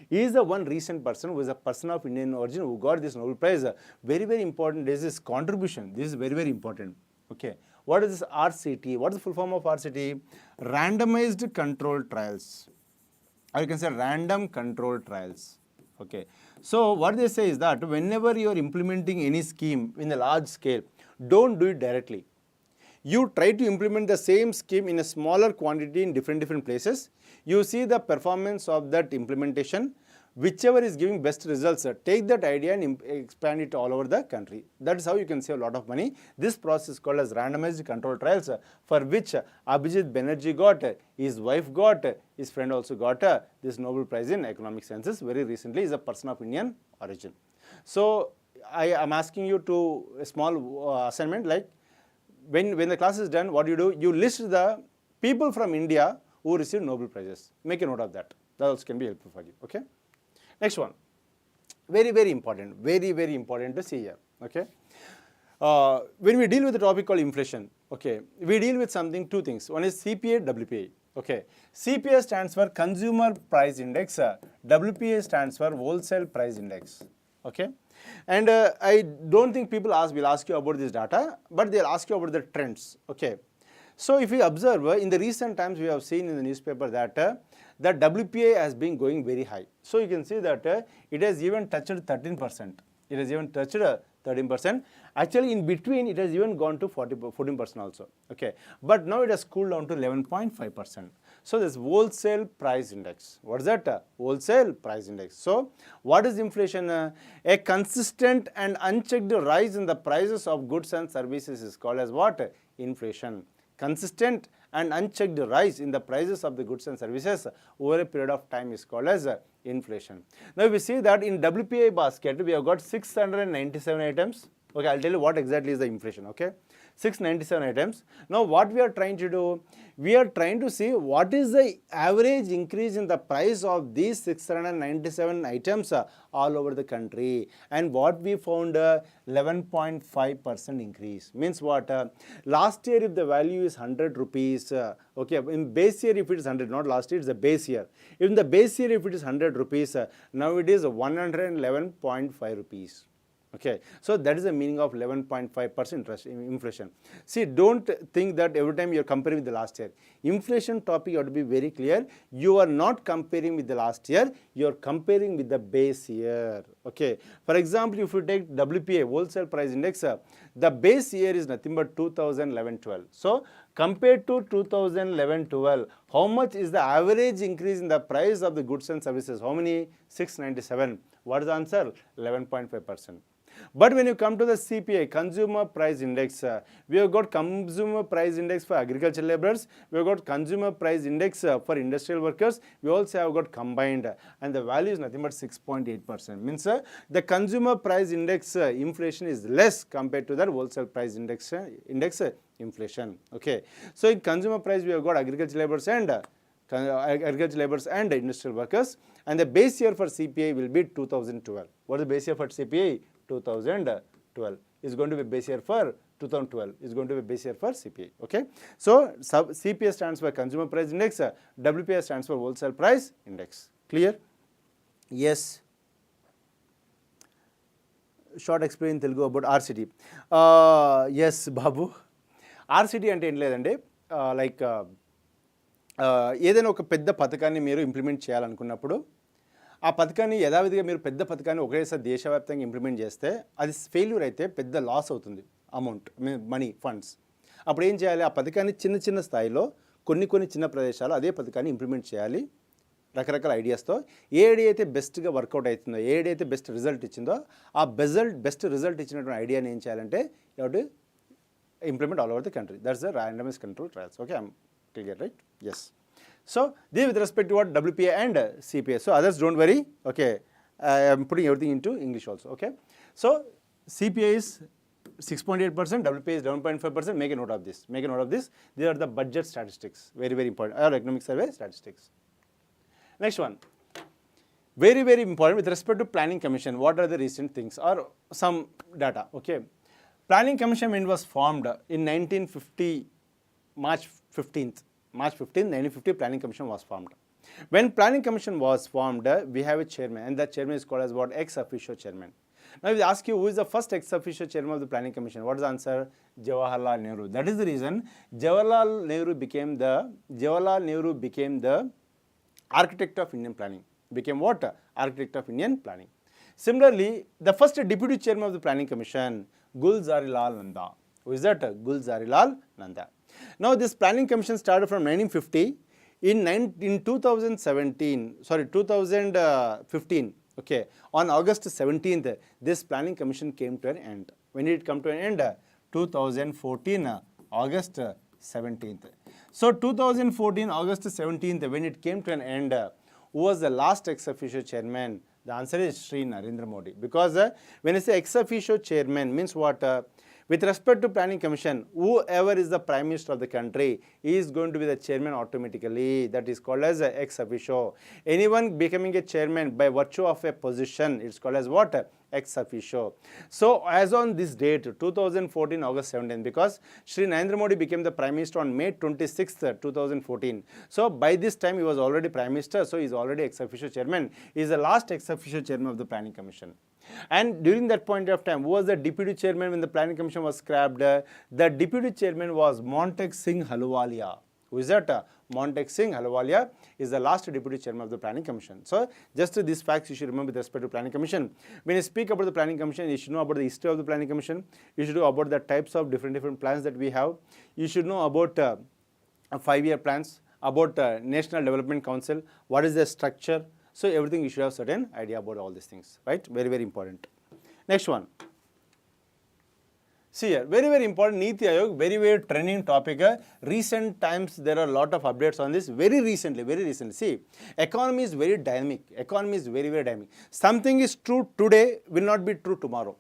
He is the one recent person who is a person of Indian origin who got this Nobel Prize. Very, very important is his contribution. This is very, very important. Okay. What is this RCT? What is the full form of RCT? Randomized controlled trials. Or you can say random controlled trials. Okay. So what they say is that whenever you are implementing any scheme in a large scale, don't do it directly. You try to implement the same scheme in a smaller quantity in different places. You see the performance of that implementation. Whichever is giving best results, take that idea and expand it all over the country. That is how you can save a lot of money. This process is called as randomized control trials, for which Abhijit Banerjee got, his wife got, his friend also got this Nobel Prize in economic sciences very recently. He is a person of Indian origin. So I am asking you to a small assignment, like when the class is done, what do? You list the people from India who received Nobel Prizes. Make a note of that. That also can be helpful for you. Okay. Next one. Very, very important. Very, very important to see here. Okay. When we deal with the topic called inflation, okay, we deal with two things. One is CPI, WPI. Okay. CPI stands for Consumer Price Index. WPI stands for Wholesale Price Index. Okay. And I don't think people will ask you about this data, but they'll ask you about the trends. Okay. So if we observe, in the recent times we have seen in the newspaper that the WPI has been going very high. So you can see that it has even touched 13%. It has even touched 13%. Actually, in between, it has even gone to 14% also. Okay, but now it has cooled down to 11.5%. So this wholesale price index. What is that? Wholesale price index. So what is inflation? A consistent and unchecked rise in the prices of goods and services is called as what? Inflation. Consistent and unchecked rise in the prices of the goods and services over a period of time is called as inflation. Now we see that in WPI basket we have got 697 items. Okay, I'll tell you what exactly is the inflation. Okay, 697 items. Now what we are trying to do, we are trying to see what is the average increase in the price of these 697 items all over the country, and what we found 11.5% increase. Means what? Last year if the value is 100 rupees, okay, in base year if it is 100, not last year, it's the base year. In the base year if it is 100 rupees, now it is 111.5 rupees. Okay, so that is the meaning of 11.5% inflation. See, don't think that every time you are comparing with the last year. Inflation topic you have to be very clear. You are not comparing with the last year, you are comparing with the base year. Okay, for example, if you take WPI, wholesale price index, the base year is nothing but 2011-12. So compared to 2011-12, how much is the average increase in the price of the goods and services? How many? 697. What is the answer? 11.5%. But when you come to the CPI, Consumer Price Index, we have got Consumer Price Index for agricultural laborers, we have got Consumer Price Index for industrial workers, we also have got combined, and the value is nothing but 6.8%. Means the Consumer Price Index inflation is less compared to the Wholesale Price Index inflation. Okay, so in Consumer Price we have got agricultural laborers and industrial workers, and the base year for CPI will be 2012. What is the base year for CPI? 2012 is going to be base year for 2012 is going to be base year for CPI. Okay, so CPI stands for Consumer Price Index, WPI stands for Wholesale Price Index. Clear? Yes. Short explain in Telugu about RCT. Yes, Babu. RCT అంటే ఏం లేదండి, like ఏదైనా ఒక పెద్ద పథకాన్ని మీరు implement చేయాలనుకున్నప్పుడు ఆ పథకాన్ని యథావిధిగా మీరు పెద్ద పథకాన్ని ఒకేసారి దేశవ్యాప్తంగా ఇంప్లిమెంట్ చేస్తే అది ఫెయిల్యూర్ అయితే పెద్ద లాస్ అవుతుంది, అమౌంట్ మనీ ఫండ్స్. అప్పుడు ఏం చేయాలి? ఆ పథకాన్ని చిన్న చిన్న స్థాయిలో కొన్ని చిన్న ప్రదేశాలు అదే పథకాన్ని ఇంప్లిమెంట్ చేయాలి రకరకాల ఐడియాస్తో. ఏ ఐడియా అయితే బెస్ట్గా వర్కౌట్ అవుతుందో, ఏ ఐడియా అయితే బెస్ట్ రిజల్ట్ ఇచ్చిందో, ఆ బెస్ట్ రిజల్ట్ ఇచ్చినటువంటి ఐడియాని ఏం చేయాలంటే you have to implement all over the country. That's the randomized control trials. Okay, I'm clear, right? Yes. So this with respect to what WPI and CPI. So others don't worry. Okay, I'm putting everything into English also. Okay. So CPI is 6.8%, WPI is 11.5%. Make a note of this. Make a note of this. These are the budget statistics. Very, very important. Or economic survey statistics. Next one. Very, very important with respect to Planning Commission. What are the recent things or some data? Okay. Planning Commission was formed in 1950, March 15th, 1950, Planning Commission was formed. When Planning Commission was formed, we have a chairman, and that chairman is called as what? Ex officio chairman. Now, if they ask you who is the first ex officio chairman of the Planning Commission, what is the answer? Jawaharlal Nehru. That is the reason Jawaharlal Nehru became the architect of Indian planning. Became what? Architect of Indian planning. Similarly, the first deputy chairman of the Planning Commission, Gulzarilal Nanda. Who is that? Gulzarilal Nanda. Now, this Planning Commission started from 1950. In 2015, okay, on August 17th, this Planning Commission came to an end. When did it come to an end? 2014, August 17th. So, 2014, August 17th, when it came to an end, who was the last ex officio chairman? The answer is Shri Narendra Modi. Because when I say ex officio chairman means what? With respect to Planning Commission, whoever is the Prime Minister of the country is going to be the chairman automatically. That is called as ex officio. Anyone becoming a chairman by virtue of a position, it's called as what? Ex officio. So as on this date, 2014, August 17, because Shri Narendra Modi became the Prime Minister on May 26th, 2014. So by this time he was already Prime Minister, so he is already ex officio chairman. He is the last ex officio chairman of the Planning Commission. And during that point of time, who was the deputy chairman when the planning commission was scrapped? The deputy chairman was Montek Singh Ahluwalia. Who is that? Montek Singh Ahluwalia is the last deputy chairman of the planning commission. So just these facts you should remember with respect to planning commission. When you speak about the planning commission, you should know about the history of the planning commission. You should know about the types of different plans that we have. You should know about 5-year plans, about National Development Council, what is the structure. So everything you should have certain idea about all these things, right? Very important. Next one. See here, very important, Niti Aayog, very trending topic. Recent times there are a lot of updates on this. Very recently. See, economy is very dynamic. Very dynamic. Something is true today will not be true tomorrow.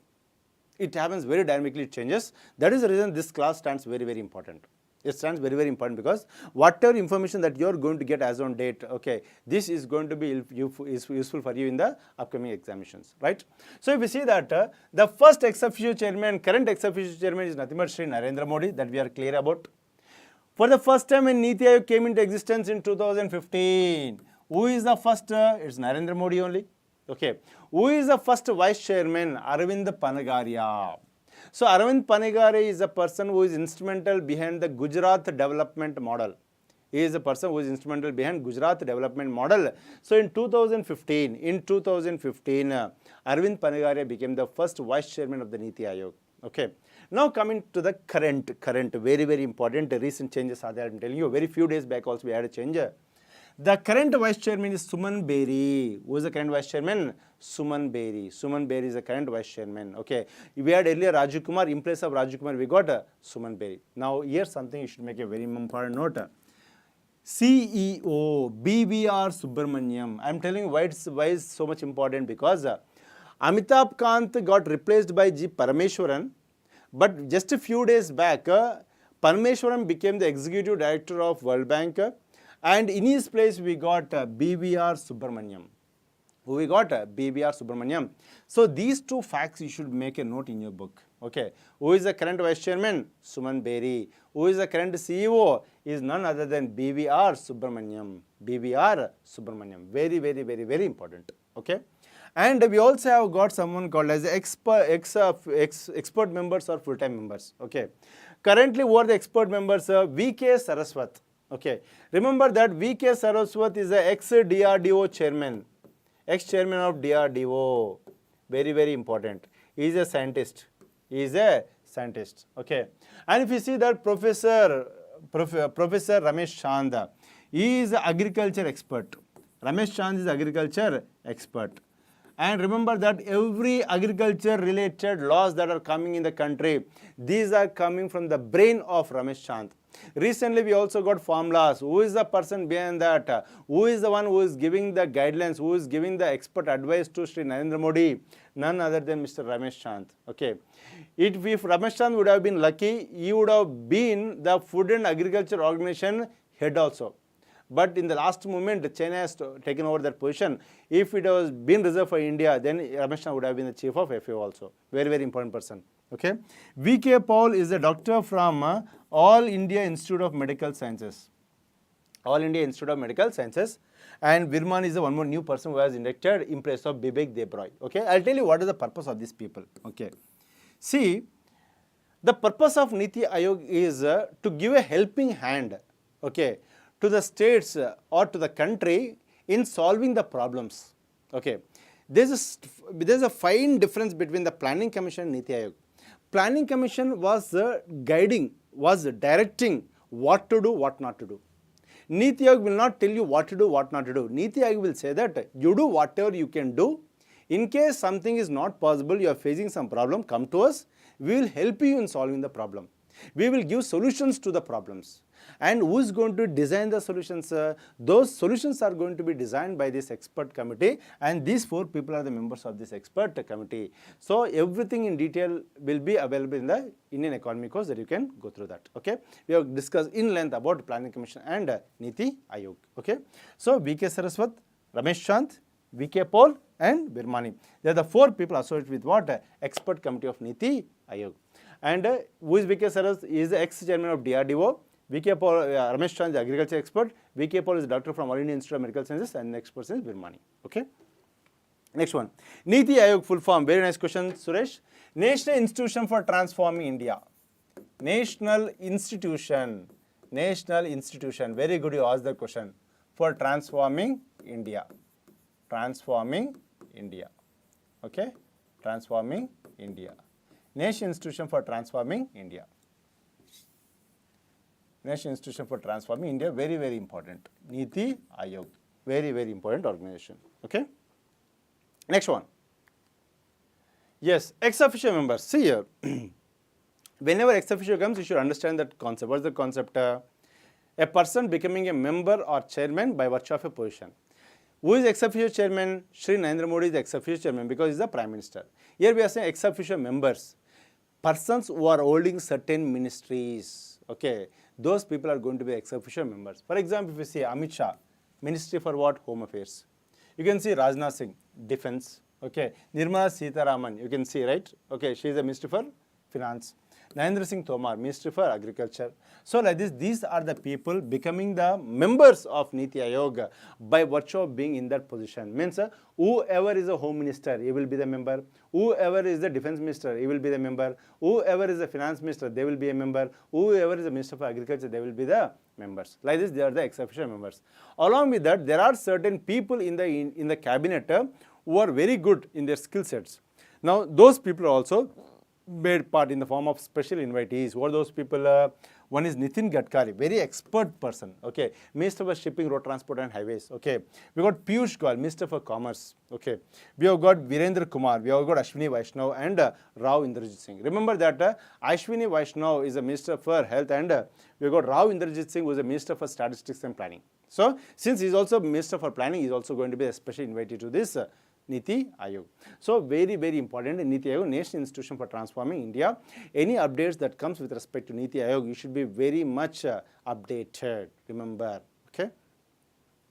It happens very dynamically, it changes. That is the reason this class stands very important. It stands very important because whatever information that you are going to get as on date, okay, this is going to be useful for you in the upcoming examinations, right? So if we see that the first ex officio chairman, current ex officio chairman is nothing but Shri Narendra Modi, that we are clear about. For the first time when Niti Aayog came into existence in 2015, who is the first? It's Narendra Modi only. Okay. Who is the first vice chairman? Arvind Panagaria. So Arvind Panagaria is a person who is instrumental behind the Gujarat development model. He is a person who is instrumental behind Gujarat development model. So in 2015, Arvind Panagaria became the first vice chairman of the Niti Aayog. Okay. Now coming to the current, very important recent changes are there. I'm telling you, very few days back also we had a change. The current vice chairman is Suman Beri. Who is the current vice chairman? Suman Beri. Suman Beri is the current vice chairman. Okay. We had earlier Rajiv Kumar. In place of Rajiv Kumar, we got Suman Beri. Now here something you should make a very important note. CEO BVR Subramaniam. I am telling you why is so much important, because Amitabh Kant got replaced by G. Parameswaran. But just a few days back, Parameswaran became the executive director of World Bank. And in his place, we got BVR Subramaniam. Who we got? BVR Subramaniam. So these two facts you should make a note in your book. Okay. Who is the current vice chairman? Suman Beri. Who is the current CEO? Is none other than BVR Subramaniam. BVR Subramaniam. Very important. Okay. And we also have got someone called as expert members or full-time members. Okay. Currently, who are the expert members? VK Saraswat. Okay. Remember that VK Saraswat is the ex-DRDO chairman. Ex-chairman of DRDO. Very important. He is a scientist. Okay. And if you see that Professor Ramesh Chand, he is an agriculture expert. Ramesh Chand is agriculture expert. And remember that every agriculture related laws that are coming in the country, these are coming from the brain of Ramesh Chand. Recently, we also got formulas. Who is the person behind that? Who is the one who is giving the guidelines? Who is giving the expert advice to Sri Narendra Modi? None other than Mr. Ramesh Chand. Okay. If Ramesh Chand would have been lucky, he would have been the Food and Agriculture Organization head also. But in the last moment, China has taken over that position. If it was been reserved for India, then Ramesh Chand would have been the chief of FAO also. Very important person. Okay. VK Paul is a doctor from All India Institute of Medical Sciences. All India Institute of Medical Sciences. And Virman is the one more new person who has inducted in place of Bibek Debroy. Okay. I'll tell you what is the purpose of these people. Okay. See, the purpose of Niti Aayog is to give a helping hand, okay, to the states or to the country in solving the problems. Okay. There's a fine difference between the Planning Commission and Niti Aayog. Planning Commission was guiding, was directing what to do, what not to do. Niti Aayog will not tell you what to do, what not to do. Niti Aayog will say that you do whatever you can do. In case something is not possible, you are facing some problem, come to us. We will help you in solving the problem. We will give solutions to the problems. And who is going to design the solutions? Those solutions are going to be designed by this expert committee, and these 4 people are the members of this expert committee. So everything in detail will be available in the Indian Economy course that you can go through that. Okay. We have discussed in length about Planning Commission and Niti Aayog. Okay. So VK Saraswat, Ramesh Chand, VK Paul and Virmani. They are the 4 people associated with what? Expert committee of Niti Aayog. And who is VK Saraswat? He is the ex-chairman of DRDO. VK Paul, Ramesh Chand is the agriculture expert. VK Paul is a doctor from All India Institute of Medical Sciences, and next person is Virmani. Okay. Next one. Niti Aayog full form. Very nice question, Suresh. National Institution for Transforming India. National Institution. National Institution. Very good you asked the question. For transforming India. Transforming India. Okay. Transforming India. National Institution for Transforming India. National Institution for Transforming India. Very, very important. Niti Aayog. Very, very important organization. Okay. Next one. Yes, ex officio members. See here. Whenever ex officio comes, you should understand that concept. What is the concept? A person becoming a member or chairman by virtue of a position. Who is ex officio chairman? Shri Narendra Modi is the ex officio chairman because he is the prime minister. Here we are saying ex officio members. Persons who are holding certain ministries. Okay, those people are going to be ex officio members. For example, if you see Amit Shah, Ministry for what? Home Affairs. You can see Rajnath Singh, Defense. Okay, Nirmala Sitharaman, you can see, right? Okay, she is the Minister for Finance. Narendra Singh Tomar, Ministry for Agriculture. So like this, these are the people becoming the members of Niti Aayog by virtue of being in that position. Means whoever is a home minister, he will be the member. Whoever is the defense minister, he will be the member. Whoever is the finance minister, they will be a member. Whoever is the minister for agriculture, they will be the members. Like this, they are the ex officio members. Along with that, there are certain people in the cabinet who are very good in their skill sets. Now, those people are also made part in the form of special invitees. Who are those people? One is Nitin Gadkari, very expert person. Okay, Minister for Shipping, Road Transport and Highways. Okay, we got Piyush Goyal, Minister for Commerce. Okay, we have got Virendra Kumar, we have got Ashwini Vaishnav and Rao Inderjit Singh. Remember that Ashwini Vaishnav is a Minister for Health and we have got Rao Inderjit Singh who is a Minister for Statistics and Planning. So, since he is also Minister for Planning, he is also going to be a special invitee to this Niti Aayog. So, very, very important. Niti Aayog, National Institution for Transforming India. Any updates that comes with respect to Niti Aayog, you should be very much updated. Remember, okay?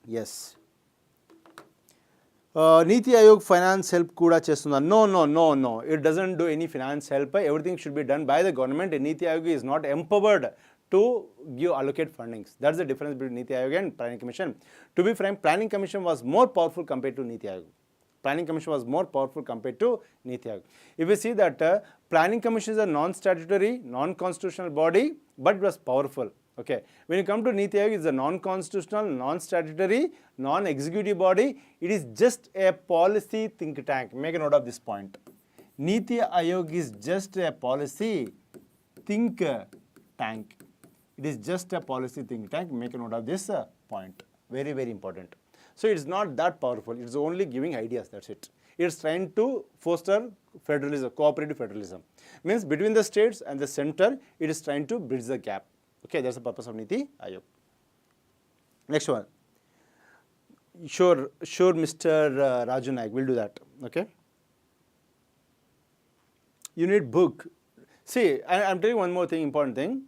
Yes. Niti Aayog finance help kuda chestunda. No. It doesn't do any finance help. Everything should be done by the government. Niti Aayog is not empowered to allocate fundings. That's the difference between Niti Aayog and Planning Commission. To be frank, Planning Commission was more powerful compared to Niti Aayog. Planning Commission was more powerful compared to Niti Aayog. If you see that Planning Commission is a non-statutory, non-constitutional body, but it was powerful. Okay. When you come to Niti Aayog, it's a non-constitutional, non-statutory, non-executive body. It is just a policy think tank. Make a note of this point. Niti Aayog is just a policy think tank. It is just a policy think tank. Make a note of this point. Very, very important. So, it is not that powerful. It is only giving ideas. That's it. It is trying to foster federalism, cooperative federalism. Means between the states and the center, it is trying to bridge the gap. Okay, that's the purpose of Niti Aayog. Next one. Sure, Mr. Raju Naik. We'll do that. Okay. You need book. See, I'm telling you one more thing, important thing.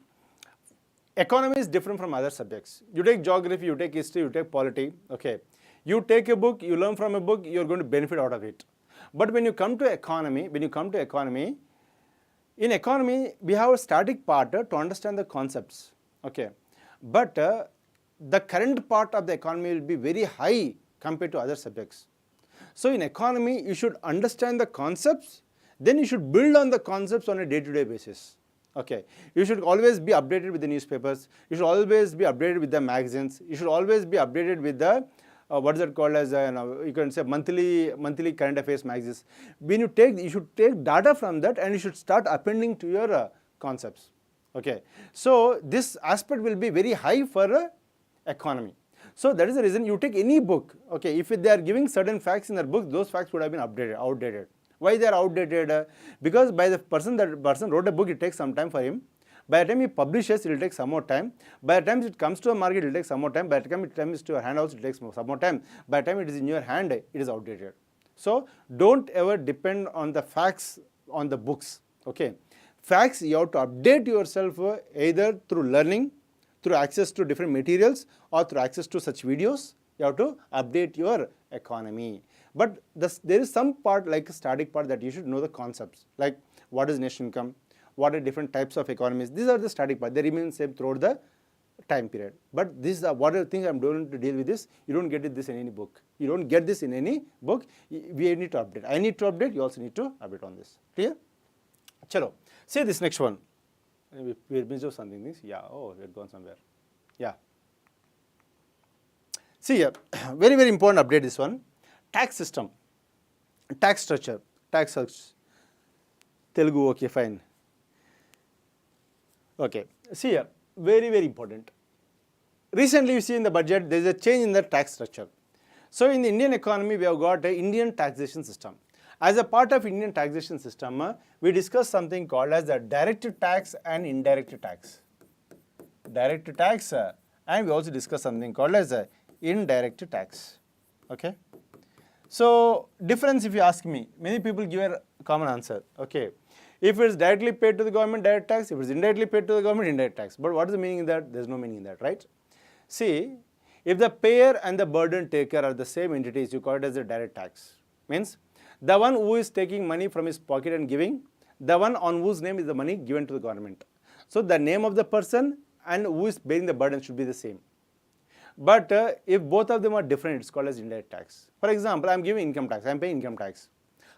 Economy is different from other subjects. You take geography, you take history, you take polity. Okay. You take a book, you learn from a book, you're going to benefit out of it. But when you come to economy, in economy, we have a static part to understand the concepts. Okay. But the current part of the economy will be very high compared to other subjects. So in economy, you should understand the concepts, then you should build on the concepts on a day-to-day basis. Okay. You should always be updated with the newspapers. You should always be updated with the magazines. You should always be updated with the what is that called as you can say monthly current affairs magazines. When you should take data from that and you should start appending to your concepts. Okay. So this aspect will be very high for economy. So that is the reason you take any book. Okay. If they are giving certain facts in their book, those facts would have been outdated. Why they are outdated? Because by the person wrote a book, it takes some time for him. By the time he publishes, it will take some more time. By the time it comes to a market, it will take some more time. By the time it comes to your hand house, it takes some more time. By the time it is in your hand, it is outdated. So don't ever depend on the facts on the books. Okay. Facts, you have to update yourself either through learning, through access to different materials, or through access to such videos. You have to update your economy. But there is some part, like a static part, that you should know the concepts, like what is national income, what are different types of economies. These are the static part. They remain same throughout the time period. But this is what I think I'm going to deal with this. You don't get this in any book. You don't get this in any book. We need to update. I need to update. You also need to update on this. Clear? Chalo. Say this next one. We missed out something. This. Yeah. Oh, we had gone somewhere. Yeah. See here. Very, very important update this one. Tax system. Tax structure. Tax structure. Telugu. Okay, fine. Okay. See here. Very, very important. Recently, you see in the budget, there is a change in the tax structure. So, in the Indian economy, we have got an Indian taxation system. As a part of Indian taxation system, we discussed something called as the direct tax and indirect tax. Direct tax, and we also discussed something called as indirect tax. Okay. So, difference if you ask me, many people give a common answer. Okay. If it is directly paid to the government, direct tax. If it is indirectly paid to the government, indirect tax. But what is the meaning in that? There is no meaning in that, right? See, if the payer and the burden taker are the same entities, you call it as a direct tax. Means the one who is taking money from his pocket and giving, the one on whose name is the money given to the government. So the name of the person and who is bearing the burden should be the same. But if both of them are different, it's called as indirect tax. For example, I am giving income tax, I am paying income tax.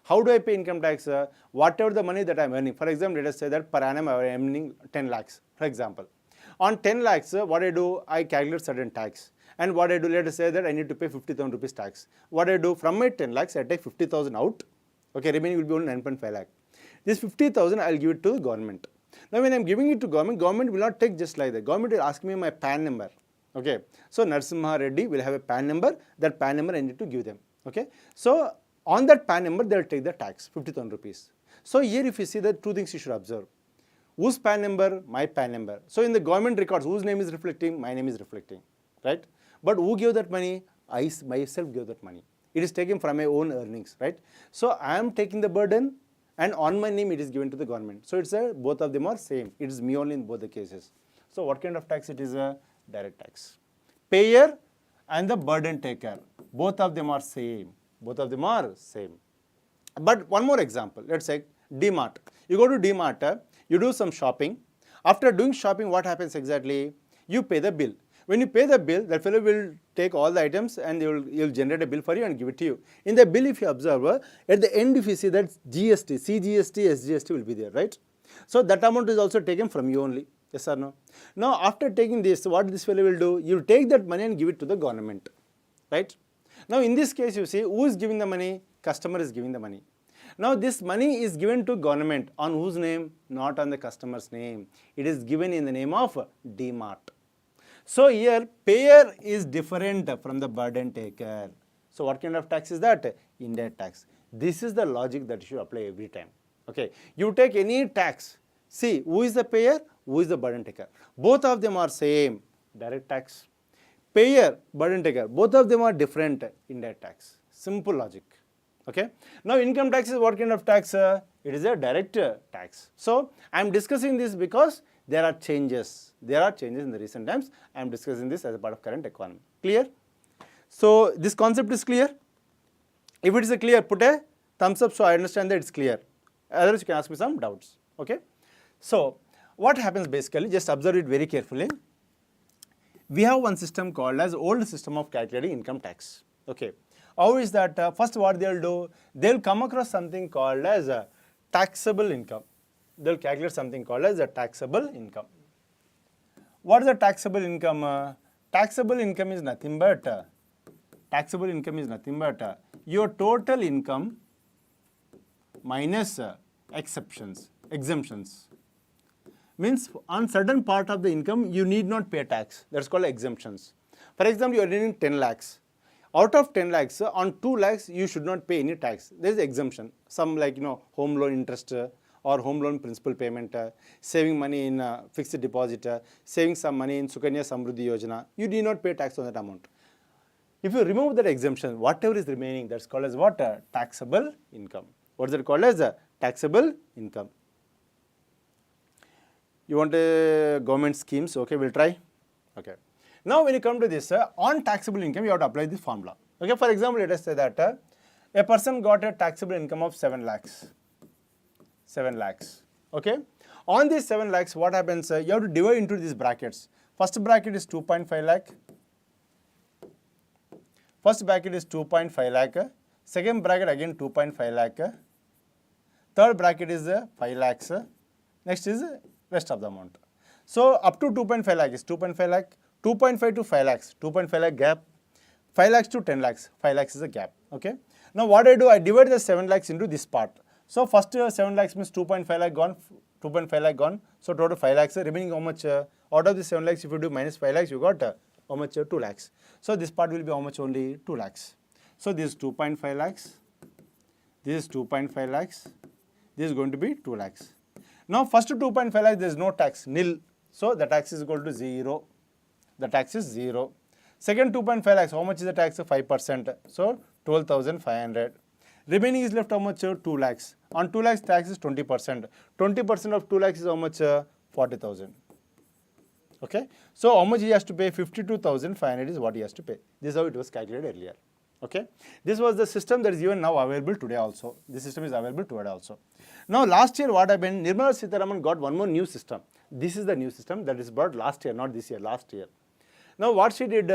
How do I pay income tax? Whatever the money that I am earning. For example, let us say that per annum I am earning 10 lakhs, for example. On 10 lakhs, what I do, I calculate certain tax. And what I do, let us say that I need to pay 50,000 rupees tax. What I do, from my 10 lakhs, I take 50,000 out. Okay, remaining will be only 9.5 lakh. This 50,000, I will give it to the government. Now, when I am giving it to government will not take just like that. Government will ask me my PAN number. Okay, so Narasimha Reddy will have a PAN number. That PAN number I need to give them. Okay, so on that PAN number, they will take the tax, 50,000 rupees. So here if you see the two things you should observe. Whose PAN number? My PAN number. So in the government records, whose name is reflecting? My name is reflecting, right? But who gave that money? I myself gave that money. It is taken from my own earnings, right? So I am taking the burden and on my name it is given to the government. So it's both of them are same. It is me only in both the cases. So what kind of tax it is? A direct tax. Payer and the burden taker, both of them are same. Both of them are same. But one more example, let's say DMart. You go to DMart, you do some shopping. After doing shopping, what happens exactly? You pay the bill. When you pay the bill, that fellow will take all the items and you'll generate a bill for you and give it to you. In the bill, if you observe, at the end if you see that GST, CGST, SGST will be there, right? So that amount is also taken from you only. Yes or no? Now after taking this, what this fellow will do? You'll take that money and give it to the government, right? Now in this case, you see, who is giving the money? Customer is giving the money. Now this money is given to government on whose name? Not on the customer's name. It is given in the name of DMart. So here payer is different from the burden taker. So what kind of tax is that? Indirect tax. This is the logic that you should apply every time. Okay. You take any tax. See, who is the payer? Who is the burden taker? Both of them are same. Direct tax. Payer, burden taker, both of them are different. Indirect tax. Simple logic. Okay. Now income tax is what kind of tax? It is a direct tax. So I am discussing this because there are changes. There are changes in the recent times. I am discussing this as a part of current economy. Clear? So this concept is clear. If it is clear, put a thumbs up so I understand that it's clear. Otherwise you can ask me some doubts. Okay. So what happens basically? Just observe it very carefully. We have one system called as old system of calculating income tax. Okay. How is that? First what they will do, they will come across something called as a taxable income. They will calculate something called as a taxable income. What is a taxable income? Taxable income is nothing but your total income minus exemptions. Means on certain part of the income you need not pay tax. That's called exemptions. For example, you are earning 10 lakhs. Out of 10 lakhs, on 2 lakhs you should not pay any tax. There is exemption. Some like home loan interest or home loan principal payment, saving money in fixed deposit, saving some money in Sukanya Samruddhi Yojana. You need not pay tax on that amount. If you remove that exemption, whatever is remaining, that's called as what? Taxable income. What is that called as? Taxable income. You want government schemes? Okay, we'll try. Okay. Now when you come to this, on taxable income, you have to apply this formula. Okay, for example, let us say that a person got a taxable income of 7 lakhs. 7 lakhs. Okay. On these 7 lakhs, what happens? You have to divide into these brackets. First bracket is 2.5 lakh. First bracket is 2.5 lakh. Second bracket again 2.5 lakh. Third bracket is 5 lakhs. Next is rest of the amount. So up to 2.5 lakh is 2.5 lakh. 2.5 to 5 lakhs, 2.5 lakh gap. 5 lakhs to 10 lakhs, 5 lakhs is a gap. Okay. Now what I do, I divide the 7 lakhs into this part. So first 7 lakhs means 2.5 lakh gone, 2.5 lakh gone. So total 5 lakhs. Remaining how much? Out of the 7 lakhs, if you do minus 5 lakhs, you got how much? 2 lakhs. So this part will be how much? Only 2 lakhs. So this is 2.5 lakhs. This is 2.5 lakhs. This is going to be 2 lakhs. Now first 2.5 lakhs, there is no tax, nil. So the tax is equal to 0. The tax is 0. Second 2.5 lakhs, how much is the tax? 5%. So 12,500. Remaining is left how much? 2 lakhs. On 2 lakhs, tax is 20%. 20% of 2 lakhs is how much? 40,000. Okay. So how much he has to pay? 52,500 is what he has to pay. This is how it was calculated earlier. Okay. This was the system that is even now available today also. This system is available today also. Now last year what happened? Nirmala Sitharaman got one more new system. This is the new system that is brought last year, not this year, last year. Now what she did,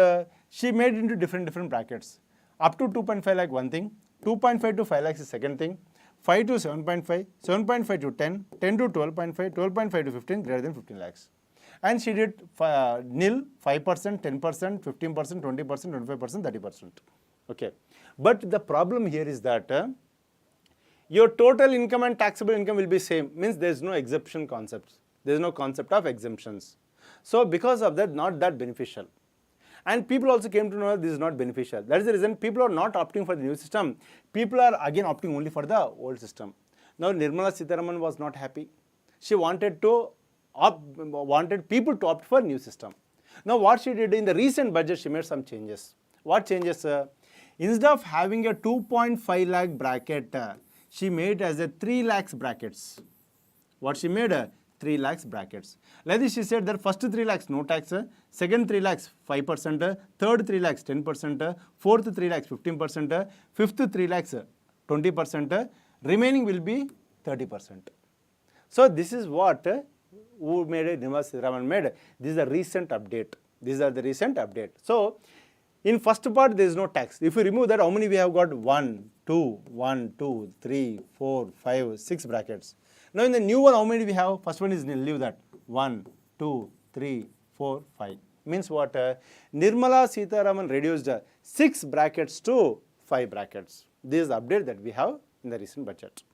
she made into different brackets. Up to 2.5 lakh one thing, 2.5 to 5 lakhs is second thing, 5 to 7.5, 7.5 to 10, 10 to 12.5, 12.5 to 15, greater than 15 lakhs. And she did nil, 5%, 10%, 15%, 20%, 25%, 30%. Okay. But the problem here is that your total income and taxable income will be same, means there is no exemption concepts. There is no concept of exemptions. So because of that, not that beneficial. And people also came to know that this is not beneficial. That is the reason people are not opting for the new system. People are again opting only for the old system. Now Nirmala Sitharaman was not happy. She wanted people to opt for new system. Now what she did in the recent budget, she made some changes. What changes? Instead of having a 2.5 lakh bracket, she made as a 3 lakhs brackets. What she made? 3 lakhs brackets. Like this, she said that first 3 lakhs no tax, second 3 lakhs 5%, third 3 lakhs 10%, fourth 3 lakhs 15%, fifth 3 lakhs 20%, remaining will be 30%. So this is what who made it? Nirmala Sitharaman made. This is a recent update. These are the recent update. So in first part there is no tax. If we remove that, how many we have got? 1, 2, 3, 4, 5, 6 brackets. Now in the new one, how many we have? First one is nil, leave that. 1, 2, 3, 4, 5. Means what? Nirmala Sitharaman reduced 6 brackets to 5 brackets. This is the update that we have in the recent budget.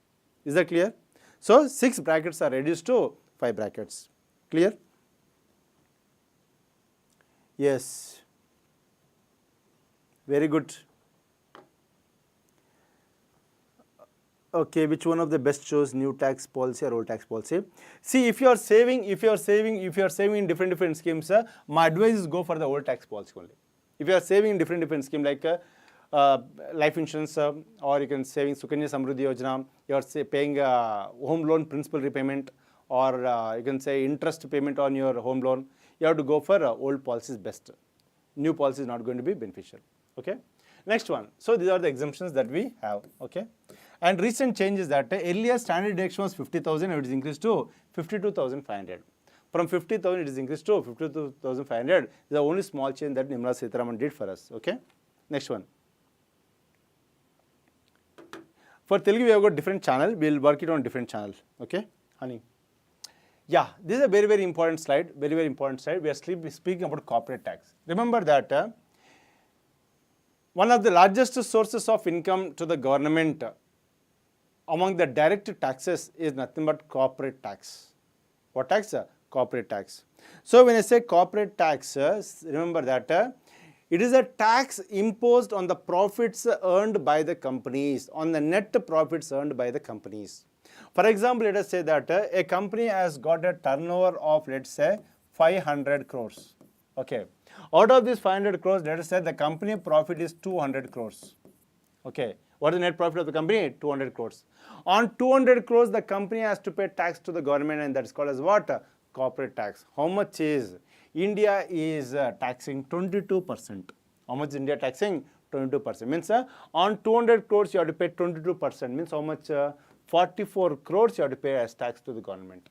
Is that clear? So 6 brackets are reduced to 5 brackets. Clear? Yes. Very good. Okay, which one of the best shows new tax policy or old tax policy? See, if you are saving in different schemes, my advice is go for the old tax policy only. If you are saving in different scheme like life insurance, or you can saving Sukanya Samruddhi Yojana, you are paying home loan principal repayment, or you can say interest payment on your home loan, you have to go for old policy is best. New policy is not going to be beneficial. Okay. Next one. So these are the exemptions that we have. Okay. And recent change is that earlier standard deduction was 50,000, it is increased to 52,500. From 50,000 it is increased to 52,500. This is the only small change that Nirmala Sitharaman did for us. Okay. Next one. For Telugu we have got different channel. We will work it on different channel. Okay. Honey. Yeah, this is a very important slide. Very important slide. We are speaking about corporate tax. Remember that one of the largest sources of income to the government among the direct taxes is nothing but corporate tax. What tax? Corporate tax. So when I say corporate tax, remember that it is a tax imposed on the profits earned by the companies, on the net profits earned by the companies. For example, let us say that a company has got a turnover of, let's say, 500 crores. Okay. Out of this 500 crores, let us say the company profit is 200 crores. Okay. What is the net profit of the company? 200 crores. On 200 crores, the company has to pay tax to the government, and that is called as what? Corporate tax. How much is? India is taxing 22%. How much is India taxing? 22%. Means on 200 crores, you have to pay 22%. Means how much? 44 crores you have to pay as tax to the government.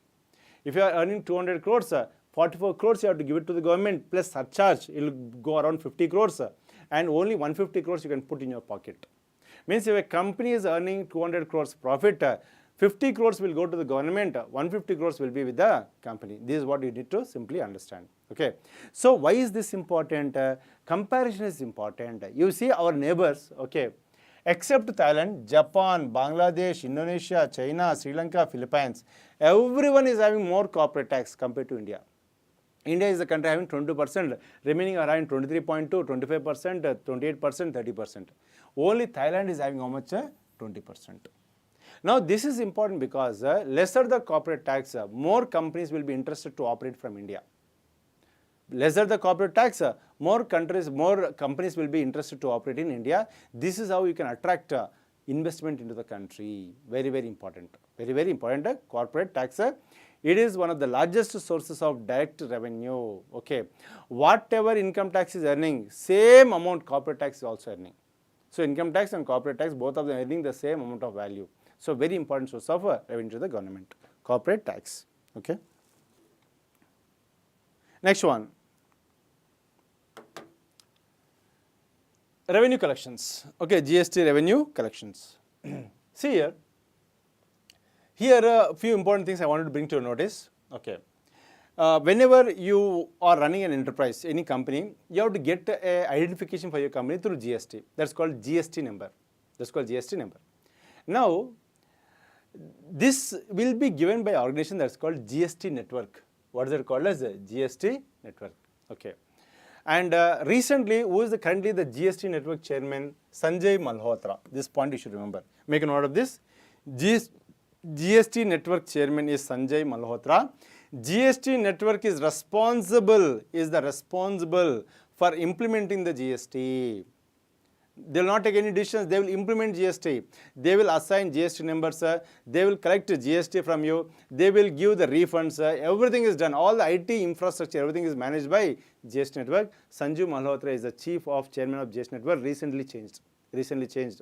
If you are earning 200 crores, 44 crores you have to give it to the government, plus surcharge, it will go around 50 crores, and only 150 crores you can put in your pocket. Means if a company is earning 200 crores profit, 50 crores will go to the government, 150 crores will be with the company. This is what you need to simply understand. Okay. So why is this important? Comparison is important. You see our neighbors, okay, except Thailand, Japan, Bangladesh, Indonesia, China, Sri Lanka, Philippines, everyone is having more corporate tax compared to India. India is the country having 22%, remaining are having 23.2, 25%, 28%, 30%. Only Thailand is having how much? 20%. Now this is important because lesser the corporate tax, more companies will be interested to operate from India. Lesser the corporate tax, more companies will be interested to operate in India. This is how you can attract investment into the country. Very, very important. Very, very important. Corporate tax, it is one of the largest sources of direct revenue. Okay. Whatever income tax is earning, same amount corporate tax is also earning. So income tax and corporate tax, both of them earning the same amount of value. So very important source of revenue to the government. Corporate tax. Okay. Next one. Revenue collections. Okay, GST revenue collections. See here. Here a few important things I wanted to bring to your notice. Okay. Whenever you are running an enterprise, any company, you have to get a identification for your company through GST. That's called GST number. That's called GST number. Now, this will be given by an organization that's called GST network. What is it called as? A GST network. Okay. And recently, who is currently the GST network chairman? Sanjay Malhotra. This point you should remember. Make a note of this. GST network chairman is Sanjay Malhotra. GST network is responsible for implementing the GST. They will not take any decisions, they will implement GST. They will assign GST numbers, they will collect GST from you, they will give the refunds, everything is done. All the IT infrastructure, everything is managed by GST network. Sanjay Malhotra is the chairman of GST network, recently changed.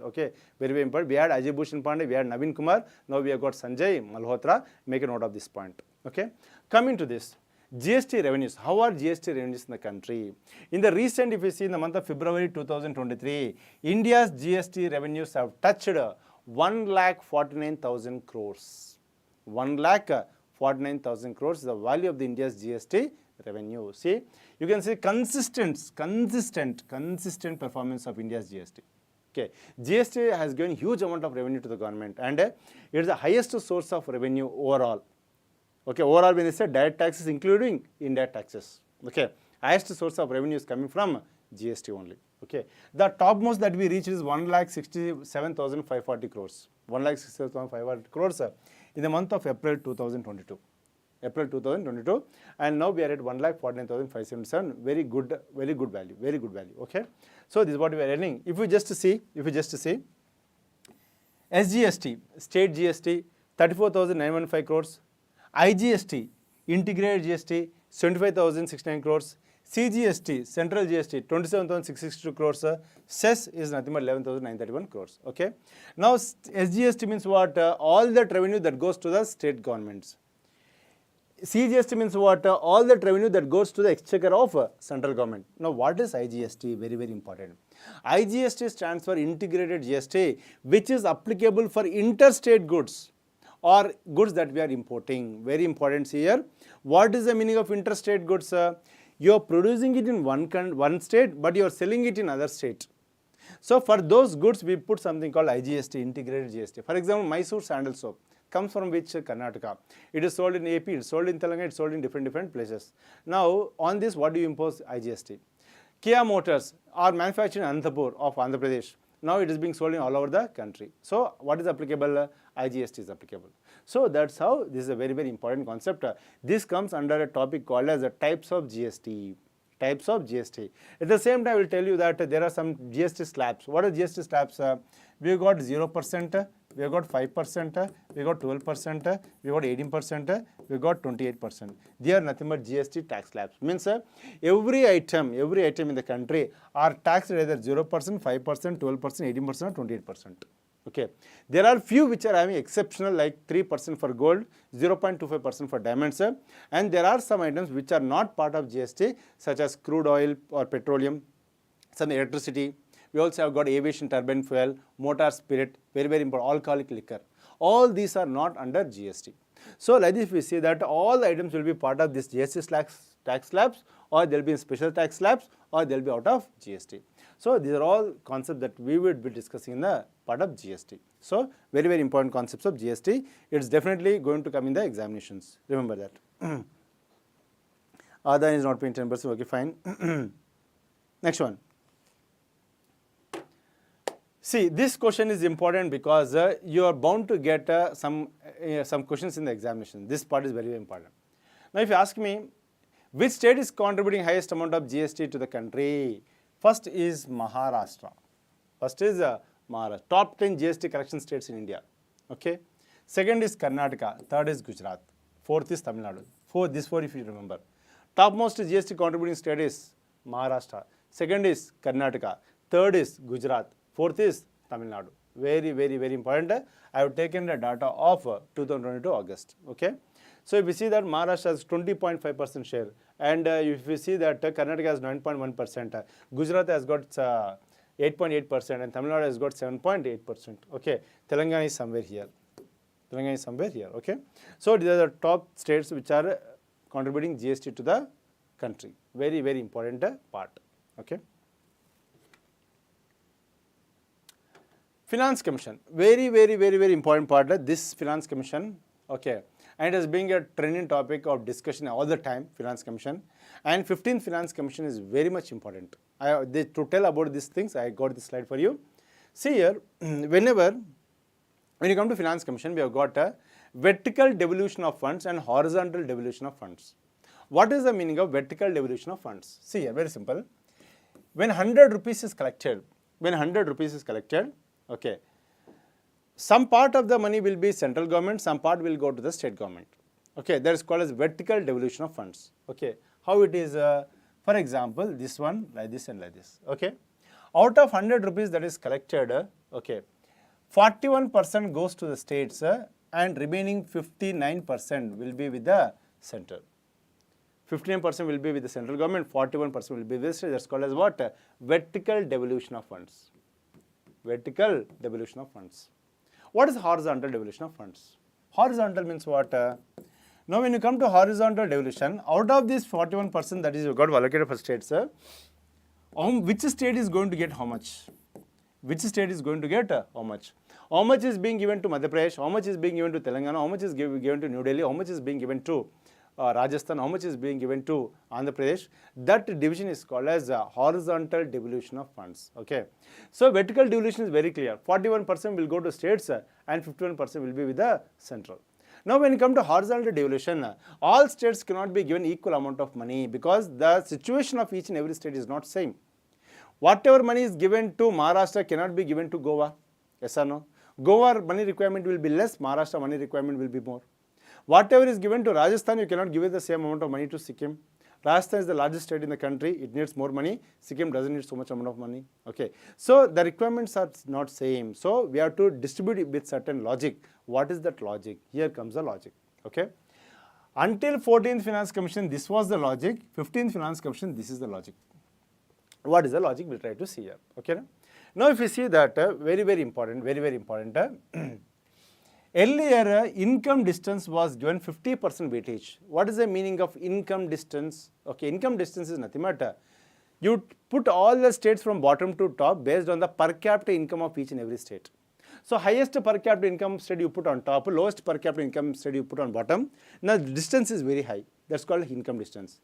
Okay, very, very important. We had Ajay Bhushan Pandey, we had Naveen Kumar, now we have got Sanjay Malhotra. Make a note of this point. Okay, coming to this. GST revenues. How are GST revenues in the country? In the recent, if you see in the month of February 2023, India's GST revenues have touched 1,49,000 crores. 1,49,000 crores is the value of the India's GST revenue. See, you can see consistent performance of India's GST. Okay, GST has given huge amount of revenue to the government, and it is the highest source of revenue overall. Okay, overall when they say direct taxes including indirect taxes. Okay, highest source of revenue is coming from GST only. Okay, the topmost that we reach is 1,67,540 crores. 1,67,540 crores in the month of April 2022. And now we are at 1,49,577. Very good value. Okay, so this is what we are earning. If you just see, SGST, state GST, 34,915 crores. IGST, integrated GST, 75,069 crores. CGST, central GST, 27,662 crores. Cess is nothing but 11,931 crores. Okay. Now, SGST means what? All that revenue that goes to the state governments. CGST means what? All that revenue that goes to the exchequer of central government. Now, what is IGST? Very, very important. IGST stands for integrated GST, which is applicable for interstate goods or goods that we are importing. Very important here. What is the meaning of interstate goods? You are producing it in one state, but you are selling it in other state. So for those goods, we put something called IGST, integrated GST. For example, Mysore sandal soap comes from which? Karnataka. It is sold in AP, it is sold in Telangana, it is sold in different places. Now, on this, what do you impose? IGST. Kia Motors are manufactured in Anantapur of Andhra Pradesh. Now it is being sold in all over the country. So what is applicable? IGST is applicable. So that's how this is a very, very important concept. This comes under a topic called as the types of GST. Types of GST. At the same time, I will tell you that there are some GST slabs. What are GST slabs? We have got 0%, we have got 5%, we got 12%, we got 18%, we got 28%. They are nothing but GST tax slabs. Means every item in the country are taxed at either 0%, 5%, 12%, 18% or 28%. Okay, there are few which are having exceptional like 3% for gold, 0.25% for diamonds, and there are some items which are not part of GST such as crude oil or petroleum, some electricity. We also have got aviation turbine fuel, motor spirit, very very important, alcoholic liquor. All these are not under GST. So like this we see that all the items will be part of this GST tax slabs, or there will be special tax slabs, or they will be out of GST. So these are all concepts that we would be discussing in the part of GST. So very very important concepts of GST. It's definitely going to come in the examinations. Remember that. Adan is not paying 10%. Okay, fine. Next one. See, this question is important because you are bound to get some questions in the examination. This part is very, very important. Now, if you ask me, which state is contributing highest amount of GST to the country? First is Maharashtra. First is Maharashtra. Top 10 GST collection states in India. Okay. Second is Karnataka. Third is Gujarat. Fourth is Tamil Nadu. This four if you remember. Topmost GST contributing state is Maharashtra. Second is Karnataka. Third is Gujarat. Fourth is Tamil Nadu. Very, very, very important. I have taken the data of 2022 August. Okay. So if you see that Maharashtra has 20.5% share, and if you see that Karnataka has 9.1%, Gujarat has got 8.8%, and Tamil Nadu has got 7.8%. Okay. Telangana is somewhere here. Telangana is somewhere here. Okay. So these are the top states which are contributing GST to the country. Very, very important part. Okay. Finance Commission, very, very, very, very important part. This Finance Commission, okay, and it has been a trending topic of discussion all the time. Finance Commission, and 15th Finance Commission is very much important. To tell about these things, I got this slide for you. See here, when you come to Finance Commission, we have got a vertical devolution of funds and horizontal devolution of funds. What is the meaning of vertical devolution of funds? See here, very simple. When 100 rupees is collected, okay, some part of the money will be central government, some part will go to the state government. Okay, that is called as vertical devolution of funds. Okay, how it is? For example, this one like this and like this. Okay, out of 100 rupees that is collected, okay, 41% goes to the states and remaining 59% will be with the center. 59% will be with the central government, 41% will be with the state. That's called as what? Vertical devolution of funds. Vertical devolution of funds. What is horizontal devolution of funds? Horizontal means what? Now when you come to horizontal devolution, out of this 41% that is you got allocated for states, which state is going to get how much? Which state is going to get how much? How much is being given to Madhya Pradesh? How much is being given to Telangana? How much is given to New Delhi? How much is being given to Rajasthan? How much is being given to Andhra Pradesh? That division is called as horizontal devolution of funds. Okay. So vertical devolution is very clear. 41% will go to states and 51% will be with the central. Now when you come to horizontal devolution, all states cannot be given equal amount of money because the situation of each and every state is not same. Whatever money is given to Maharashtra cannot be given to Goa. Yes or no? Goa money requirement will be less, Maharashtra money requirement will be more. Whatever is given to Rajasthan, you cannot give it the same amount of money to Sikkim. Rajasthan is the largest state in the country. It needs more money. Sikkim doesn't need so much amount of money. Okay. So the requirements are not same. So we have to distribute it with certain logic. What is that logic? Here comes the logic. Okay. Until 14th Finance Commission, this was the logic. 15th Finance Commission, this is the logic. What is the logic? We'll try to see here. Okay. Now if you see that, very, very important, earlier, income distance was given 50% weightage. What is the meaning of income distance? Okay, income distance is nothing but you put all the states from bottom to top based on the per capita income of each and every state. So highest per capita income state you put on top, lowest per capita income state you put on bottom. Now the distance is very high. That's called income distance.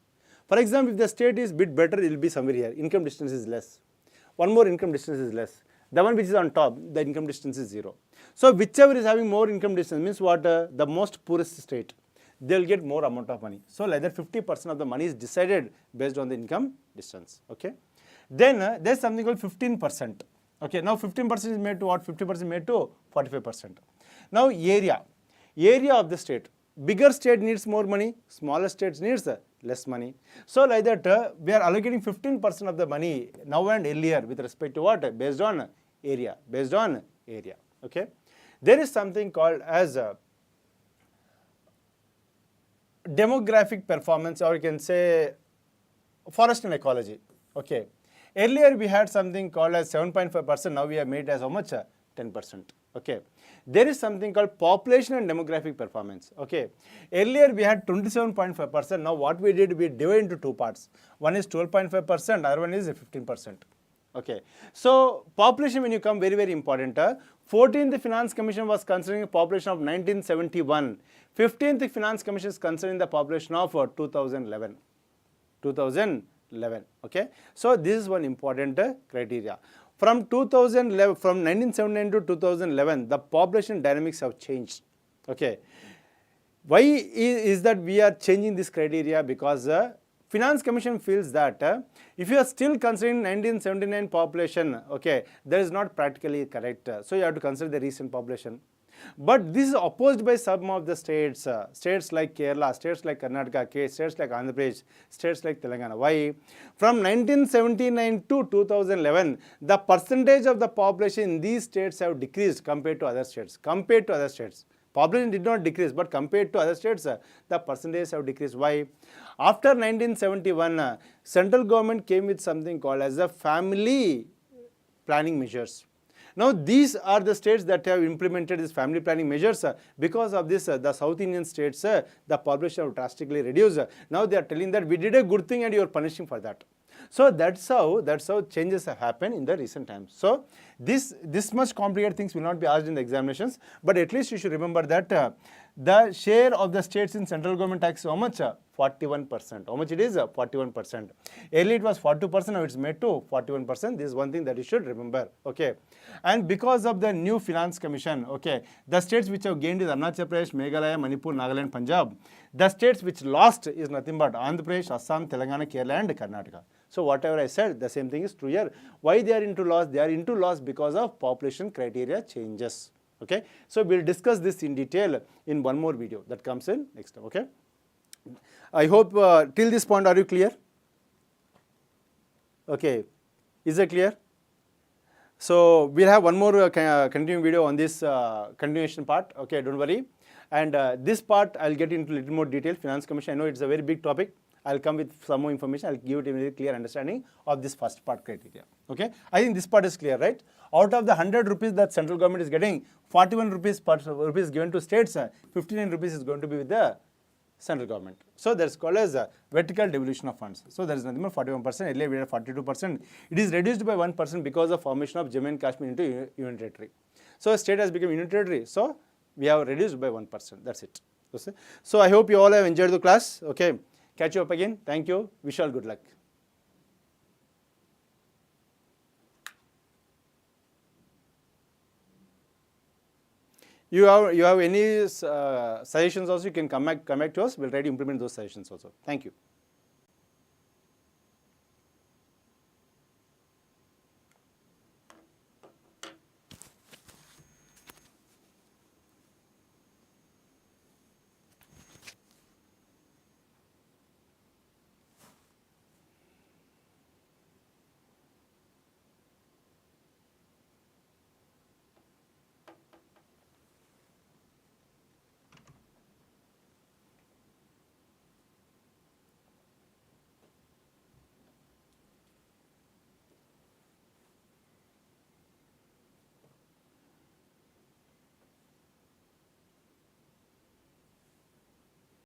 For example, if the state is bit better, it will be somewhere here. Income distance is less. One more income distance is less. The one which is on top, the income distance is 0. So whichever is having more income distance means what? The most poorest state, they will get more amount of money. So like that 50% of the money is decided based on the income distance. Okay. Then there is something called 15%. Okay. Now 15% is made to what? 50% made to 45%. Now area of the state. Bigger state needs more money, smaller states needs less money. So like that we are allocating 15% of the money now and earlier with respect to what? Based on area. Okay, there is something called as a demographic performance, or you can say forest and ecology. Okay, earlier we had something called as 7.5%. Now we have made as how much? 10%. Okay, there is something called population and demographic performance. Okay, earlier we had 27.5%. Now what we did, we divided into two parts. One is 12.5%, other one is 15%. Okay, so population, when you come, very, very important. 14th Finance Commission was considering a population of 1971. 15th Finance Commission is considering the population of 2011. 2011. Okay, so this is one important criteria. From 2011, from 1979 to 2011, the population dynamics have changed. Okay, why is that we are changing this criteria? Because Finance Commission feels that if you are still considering 1979 population, okay, that is not practically correct. So you have to consider the recent population. But this is opposed by some of the states, states like Kerala, states like Karnataka, states like Andhra Pradesh, states like Telangana. Why? From 1979 to 2011, the percentage of the population in these states have decreased compared to other states. Population did not decrease, but compared to other states, the percentages have decreased. Why? After 1971, central government came with something called as the family planning measures. Now these are the states that have implemented these family planning measures. Because of this, the South Indian states, the population have drastically reduced. Now they are telling that we did a good thing and you are punishing for that. So that's how changes have happened in the recent times. So this much complicated things will not be asked in the examinations, but at least you should remember that the share of the states in central government tax is how much? 41%. How much it is? 41%. Earlier it was 42%, now it's made to 41%. This is one thing that you should remember. Okay, and because of the new Finance Commission, okay, the states which have gained is Arunachal Pradesh, Meghalaya, Manipur, Nagaland, Punjab. The states which lost is nothing but Andhra Pradesh, Assam, Telangana, Kerala and Karnataka. So whatever I said, the same thing is true here. Why they are into loss? They are into loss because of population criteria changes. Okay, so we'll discuss this in detail in one more video that comes in next time. Okay, I hope till this point are you clear? Okay, is it clear? So we'll have one more continuing video on this continuation part. Okay, don't worry. And this part I'll get into a little more detail. Finance Commission, I know it's a very big topic. I'll come with some more information. I'll give it a very clear understanding of this first part criteria. Okay, I think this part is clear, right? Out of the 100 rupees that central government is getting, 41 rupees per rupees given to states, 59 rupees is going to be with the central government. So that's called as a vertical devolution of funds. So there is nothing but 41%. Earlier we had 42%. It is reduced by 1% because of formation of Jammu and Kashmir into union territory. So a state has become union territory. So we have reduced by 1%. That's it. So I hope you all have enjoyed the class. Okay. Catch you up again. Thank you. Wish you all good luck. You have any suggestions also, you can come back to us. We'll try to implement those suggestions also. Thank you.